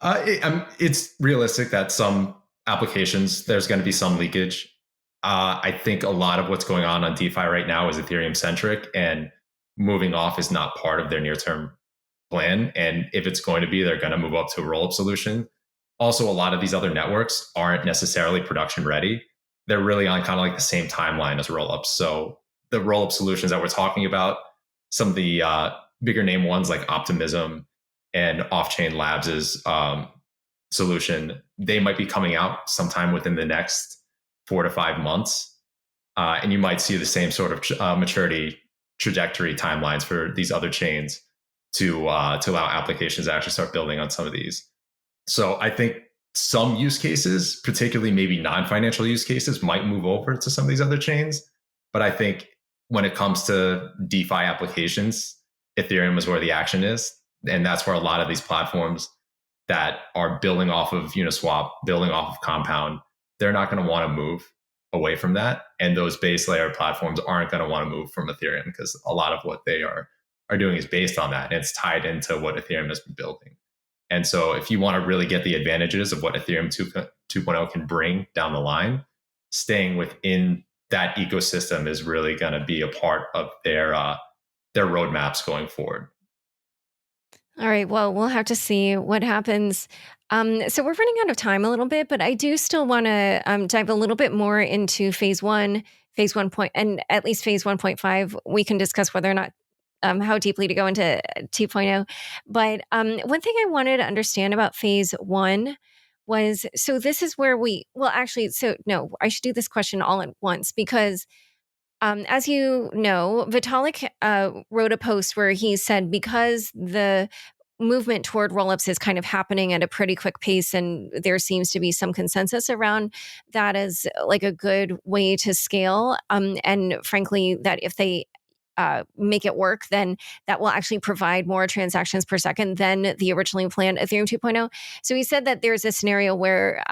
It's realistic that some applications, there's going to be some leakage. I think a lot of what's going on DeFi right now is Ethereum centric, and moving off is not part of their near-term plan. And if it's going to be, they're going to move up to a rollup solution. Also, a lot of these other networks aren't necessarily production ready. They're really on kind of like the same timeline as rollups. So the rollup solutions that we're talking about, some of the bigger name ones like Optimism and Off-Chain Labs' solution, they might be coming out sometime within the next 4 to 5 months. And you might see the same sort of maturity trajectory timelines for these other chains to allow applications to actually start building on some of these. So I think some use cases, particularly maybe non-financial use cases, might move over to some of these other chains. But I think when it comes to DeFi applications, Ethereum is where the action is. And that's where a lot of these platforms that are building off of Uniswap, building off of Compound, they're not going to want to move away from that. And those base layer platforms aren't going to want to move from Ethereum because a lot of what they are doing is based on that. And it's tied into what Ethereum has been building. And so if you want to really get the advantages of what Ethereum 2.0 can bring down the line, staying within that ecosystem is really going to be a part of their roadmaps going forward. All right. Well, we'll have to see what happens. So we're running out of time a little bit, but I do still want to dive a little bit more into phase 1, and at least phase 1.5. We can discuss whether or not how deeply to go into 2.0. But one thing I wanted to understand about phase 1 was, so this is where I should do this question all at once because as you know, Vitalik wrote a post where he said because movement toward rollups is kind of happening at a pretty quick pace, and there seems to be some consensus around that as like a good way to scale. And frankly, that if they make it work, then that will actually provide more transactions per second than the originally planned Ethereum 2.0. So he said that there's a scenario where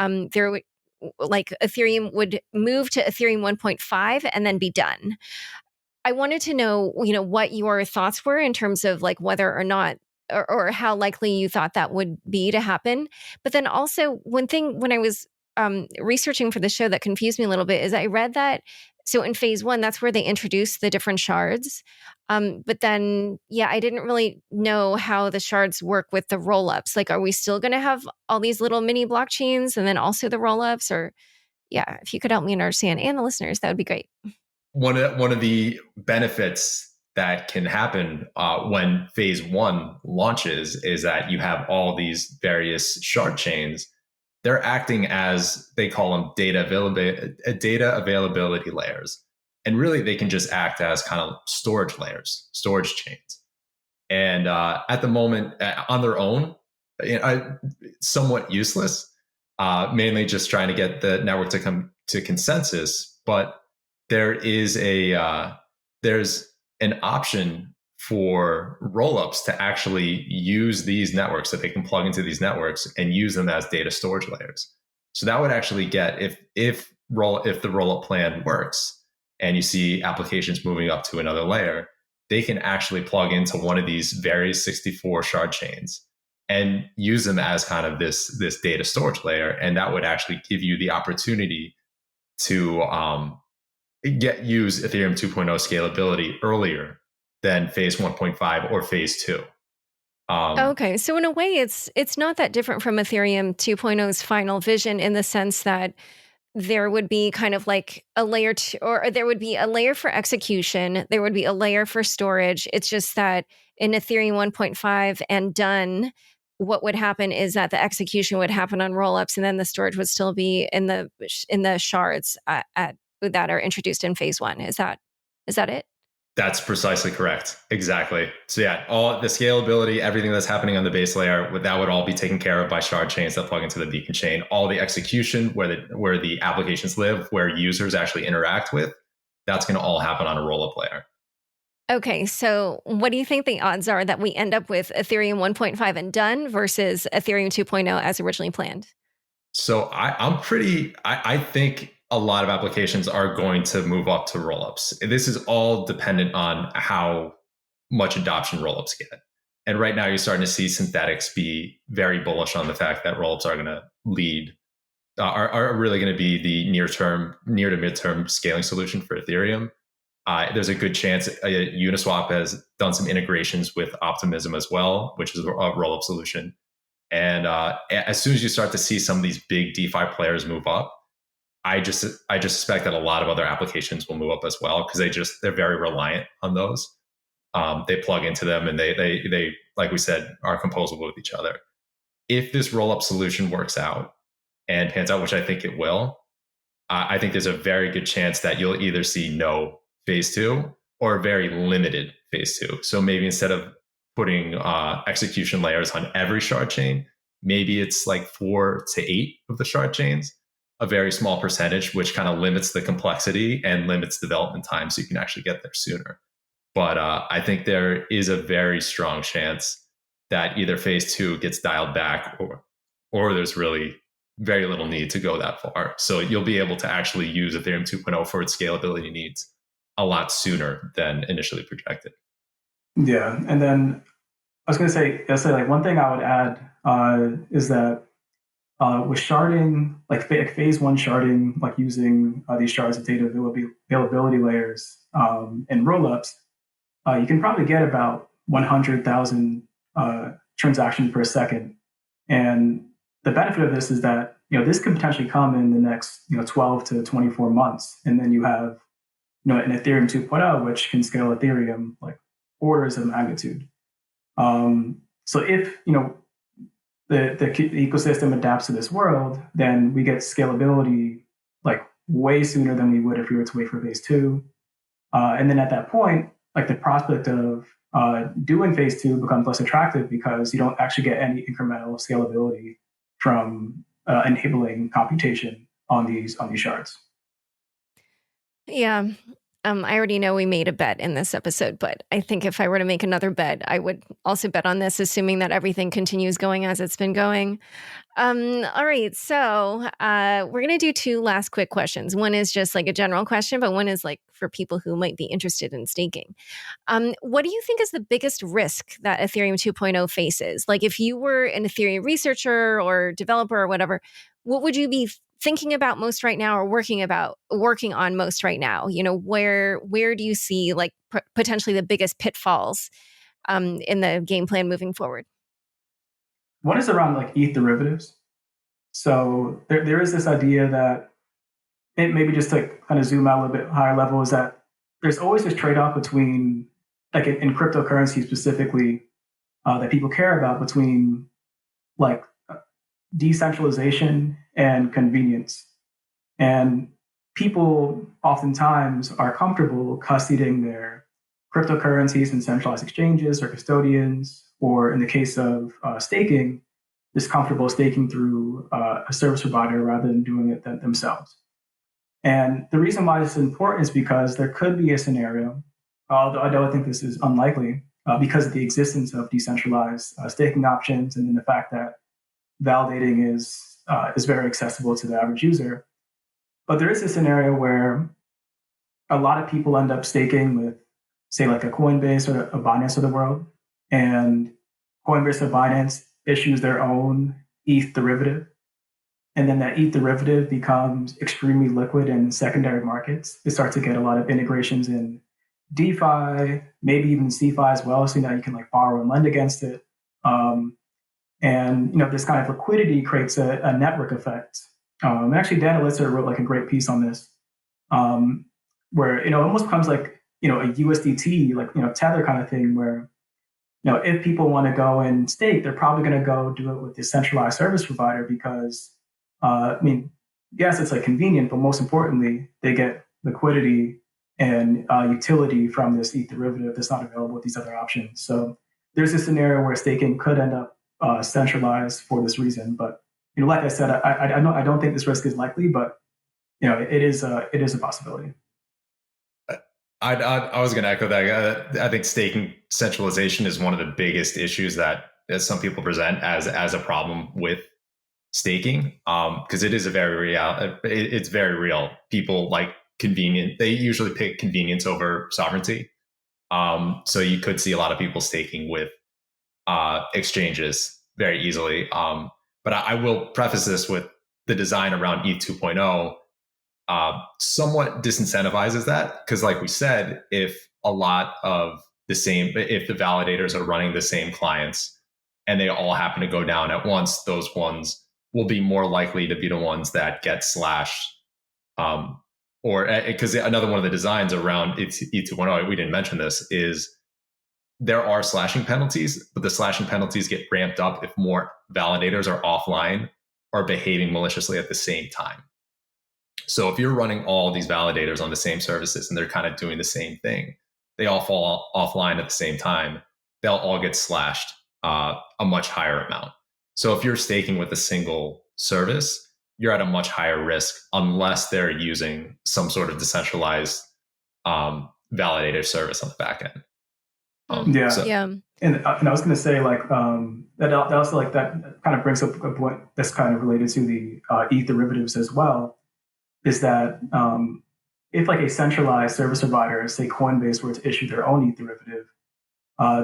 like Ethereum would move to Ethereum 1.5 and then be done. I wanted to know, what your thoughts were in terms of like whether or not or how likely you thought that would be to happen. But then also one thing when I was researching for the show that confused me a little bit is I read that so in phase one, that's where they introduced the different shards. But then, I didn't really know how the shards work with the rollups. Like, are we still going to have all these little mini blockchains and then also the rollups? Or, if you could help me understand and the listeners, that would be great. One of the benefits that can happen when phase one launches is that you have all these various shard chains. They're acting as, they call them data availability layers. And really, they can just act as kind of storage layers, storage chains. And at the moment, on their own, somewhat useless, mainly just trying to get the network to come to consensus. But there's an option for rollups to actually use these networks, that they can plug into these networks and use them as data storage layers. So that would actually get, if the rollup plan works and you see applications moving up to another layer, they can actually plug into one of these various 64 shard chains and use them as kind of this data storage layer. And that would actually give you the opportunity to use Ethereum 2.0 scalability earlier than phase 1.5 or phase 2. Okay, so in a way, it's not that different from Ethereum 2.0's final vision in the sense that there would be kind of like a layer or there would be a layer for execution, there would be a layer for storage. It's just that in Ethereum 1.5 and done, what would happen is that the execution would happen on rollups, and then the storage would still be in the shards that are introduced in phase one. Is that it? That's precisely correct. Exactly. So all the scalability, everything that's happening on the base layer, that would all be taken care of by shard chains that plug into the beacon chain. All the execution, where the applications live, where users actually interact with, that's going to all happen on a rollup layer. Okay, so what do you think the odds are that we end up with Ethereum 1.5 and done versus Ethereum 2.0 as originally planned? So I think a lot of applications are going to move up to rollups. This is all dependent on how much adoption rollups get. And right now, you're starting to see synthetics be very bullish on the fact that rollups are going to lead, are really going to be the near to midterm scaling solution for Ethereum. There's a good chance Uniswap has done some integrations with Optimism as well, which is a rollup solution. And as soon as you start to see some of these big DeFi players move up, I just suspect that a lot of other applications will move up as well, because they're very reliant on those. They plug into them, and they like we said, are composable with each other. If this rollup solution works out and pans out, which I think it will, I think there's a very good chance that you'll either see no phase 2 or a very limited phase 2. So maybe instead of putting execution layers on every shard chain, maybe it's like 4 to 8 of the shard chains, a very small percentage, which kind of limits the complexity and limits development time, so you can actually get there sooner. But I think there is a very strong chance that either phase 2 gets dialed back, or there's really very little need to go that far. So you'll be able to actually use Ethereum 2.0 for its scalability needs a lot sooner than initially projected. Yeah, and then I was going to say, like one thing I would add is that with sharding, like phase 1 sharding, like using these shards of data availability layers and rollups, you can probably get about 100,000 transactions per second. And the benefit of this is that this could potentially come in the next 12 to 24 months, and then you have an Ethereum 2.0, which can scale Ethereum like orders of magnitude. So if the ecosystem adapts to this world, then we get scalability like way sooner than we would if we were to wait for phase 2. And then at that point, like the prospect of doing phase two becomes less attractive because you don't actually get any incremental scalability from enabling computation on these shards. Yeah. I already know we made a bet in this episode, but I think if I were to make another bet, I would also bet on this, assuming that everything continues going as it's been going. All right. So we're going to do two last quick questions. One is just like a general question, but one is like for people who might be interested in staking. What do you think is the biggest risk that Ethereum 2.0 faces? Like if you were an Ethereum researcher or developer or whatever, what would you be thinking about most right now or working on most right now? You know, where do you see like potentially the biggest pitfalls in the game plan moving forward? One is around like ETH derivatives. So there is this idea that it maybe just to kind of zoom out a little bit higher level is that there's always this trade-off between like in cryptocurrency specifically that people care about between like decentralization and convenience. And people oftentimes are comfortable custodying their cryptocurrencies in centralized exchanges or custodians, or in the case of staking, just comfortable staking through a service provider rather than doing it themselves. And the reason why this is important is because there could be a scenario, although I don't think this is unlikely, because of the existence of decentralized staking options and then the fact that validating is very accessible to the average user. But there is a scenario where a lot of people end up staking with, say, like a Coinbase or a Binance of the world, and Coinbase or Binance issues their own ETH derivative. And then that ETH derivative becomes extremely liquid in secondary markets. They start to get a lot of integrations in DeFi, maybe even CeFi as well, so now you can like borrow and lend against it. And this kind of liquidity creates a network effect. Actually, Dan Elitzer wrote like a great piece on this, where it almost becomes like a USDT, like Tether kind of thing, where if people want to go and stake, they're probably going to go do it with the centralized service provider because, yes, it's like convenient, but most importantly, they get liquidity and utility from this ETH derivative that's not available with these other options. So there's a scenario where staking could end up centralized for this reason. But like I said, I don't think this risk is likely, but it is a possibility. I was going to echo that. I think staking centralization is one of the biggest issues that some people present as a problem with staking, because it is it's very real. People like convenient. They usually pick convenience over sovereignty. So you could see a lot of people staking with exchanges very easily. But I will preface this with the design around ETH 2.0 somewhat disincentivizes that, because like we said, if the validators are running the same clients and they all happen to go down at once, those ones will be more likely to be the ones that get slashed. Or because another one of the designs around ETH 2.0, we didn't mention this, is there are slashing penalties, but the slashing penalties get ramped up if more validators are offline or behaving maliciously at the same time. So if you're running all these validators on the same services and they're kind of doing the same thing, they all fall offline at the same time, they'll all get slashed a much higher amount. So if you're staking with a single service, you're at a much higher risk unless they're using some sort of decentralized validator service on the back end. And I was going to say that also like that kind of brings up a point that's kind of related to the ETH derivatives as well, is that if like a centralized service provider, say Coinbase, were to issue their own ETH derivative,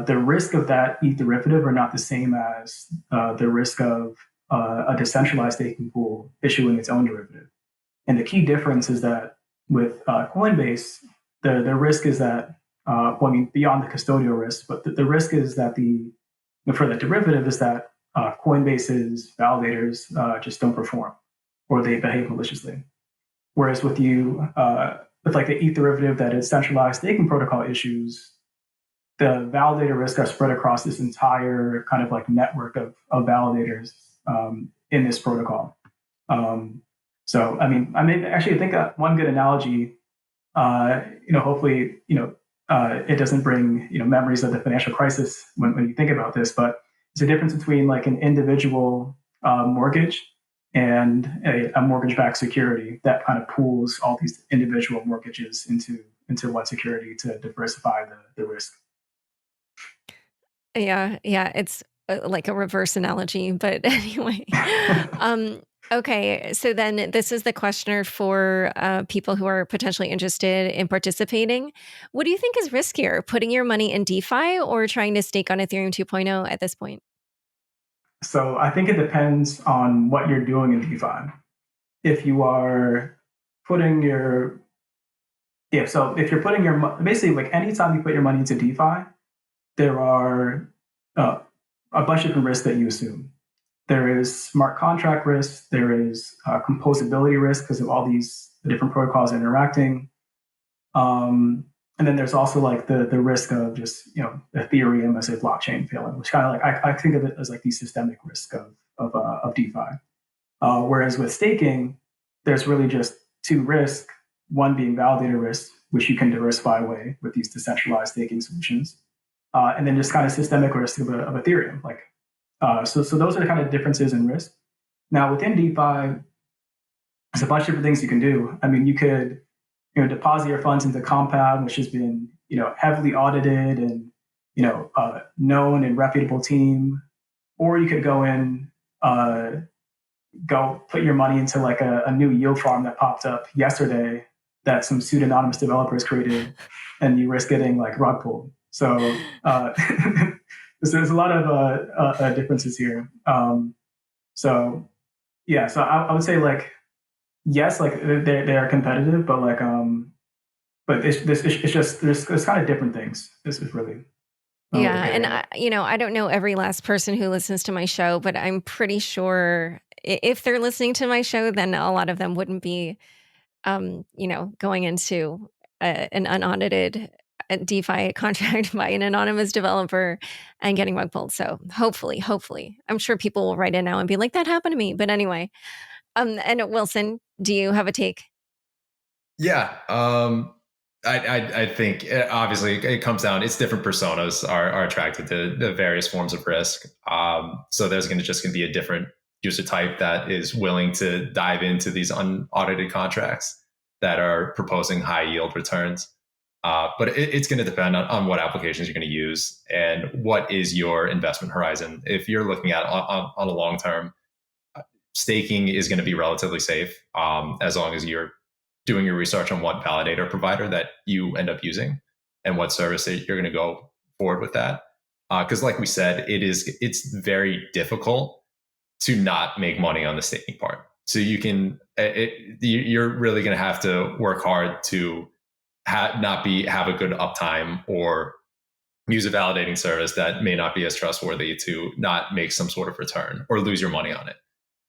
the risk of that ETH derivative are not the same as the risk of a decentralized staking pool issuing its own derivative. And the key difference is that with Coinbase, the risk is that beyond the custodial risk, but the risk is that for the derivative is that Coinbase's validators just don't perform or they behave maliciously. Whereas with like the ETH derivative that is centralized staking protocol issues, the validator risk are spread across this entire kind of like network of validators in this protocol. So, I think one good analogy, hopefully, it doesn't bring memories of the financial crisis when you think about this, but there's a difference between like an individual mortgage and a mortgage-backed security that kind of pools all these individual mortgages into one security to diversify the risk. Yeah, it's like a reverse analogy, but anyway. Okay, so then this is the questioner for people who are potentially interested in participating. What do you think is riskier, putting your money in DeFi or trying to stake on Ethereum 2.0 at this point? So I think it depends on what you're doing in DeFi. If you are putting your so if you're putting your basically like anytime you put your money into DeFi, there are a bunch of different risks that you assume. There is smart contract risk. There is composability risk because of all these different protocols interacting. And then there's also like the risk of just Ethereum as a blockchain failing, which kind of like I think of it as like the systemic risk of DeFi. Whereas with staking, there's really just two risks. One being validator risk, which you can diversify away with these decentralized staking solutions, and then just kind of systemic risk of Ethereum. Like so those are the kind of differences in risk. Now within DeFi, there's a bunch of different things you can do. I mean, you could deposit your funds into Compound, which has been heavily audited and known and reputable team, or you could go in, go put your money into like a new yield farm that popped up yesterday that some pseudonymous developers created, and you risk getting like rug pulled. So there's a lot of differences here. So I would say like yes, like they are competitive, but like but it's just there's kind of different things. This is really. Yeah, and I don't know every last person who listens to my show, but I'm pretty sure if they're listening to my show, then a lot of them wouldn't be, going into an unaudited DeFi contract by an anonymous developer and getting rug pulled. So hopefully, I'm sure people will write in now and be like, "That happened to me." But anyway, and Wilson, do you have a take? Yeah. I think obviously it comes down, it's different personas are attracted to the various forms of risk. So there's going to be a different user type that is willing to dive into these unaudited contracts that are proposing high yield returns. But it's going to depend on what applications you're going to use and what is your investment horizon. If you're looking at on a long term, staking is going to be relatively safe as long as you're doing your research on what validator provider that you end up using and what service that you're going to go forward with that. Because like we said, it's very difficult to not make money on the staking part. So you're really going to have to work hard to have a good uptime or use a validating service that may not be as trustworthy to not make some sort of return or lose your money on it.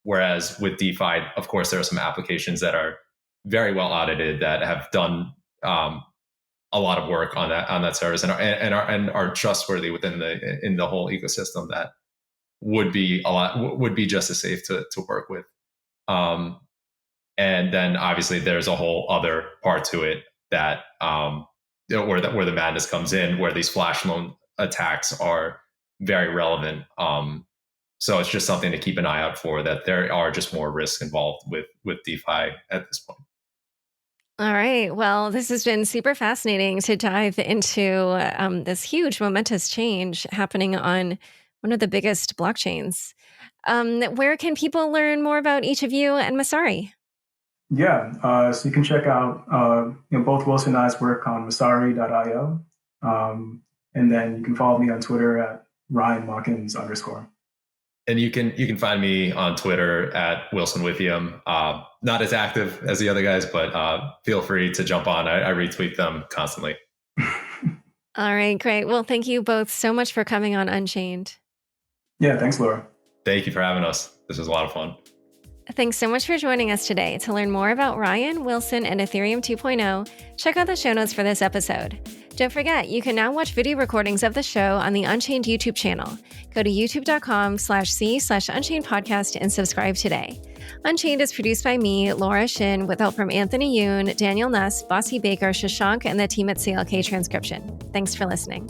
Whereas with DeFi, of course, there are some applications that are very well audited that have done a lot of work on that service and are trustworthy in the whole ecosystem that would be just as safe to work with. And then obviously there's a whole other part to it that where the madness comes in, where these flash loan attacks are very relevant. So it's just something to keep an eye out for, that there are just more risks involved with DeFi at this point. All right. Well, this has been super fascinating to dive into this huge momentous change happening on one of the biggest blockchains. Where can people learn more about each of you and Messari? Yeah, so you can check out both Wilson and I's work on Messari.io. And then you can follow me on Twitter at Watkins _. And you can find me on Twitter at Wilson Withiam. Not as active as the other guys, but feel free to jump on. I retweet them constantly. All right, great. Well, thank you both so much for coming on Unchained. Yeah, thanks, Laura. Thank you for having us. This was a lot of fun. Thanks so much for joining us today. To learn more about Ryan, Wilson, and Ethereum 2.0, check out the show notes for this episode. Don't forget, you can now watch video recordings of the show on the Unchained YouTube channel. Go to youtube.com/c/Unchained podcast and subscribe today. Unchained is produced by me, Laura Shin, with help from Anthony Yoon, Daniel Nuss, Bossy Baker, Shashank, and the team at CLK Transcription. Thanks for listening.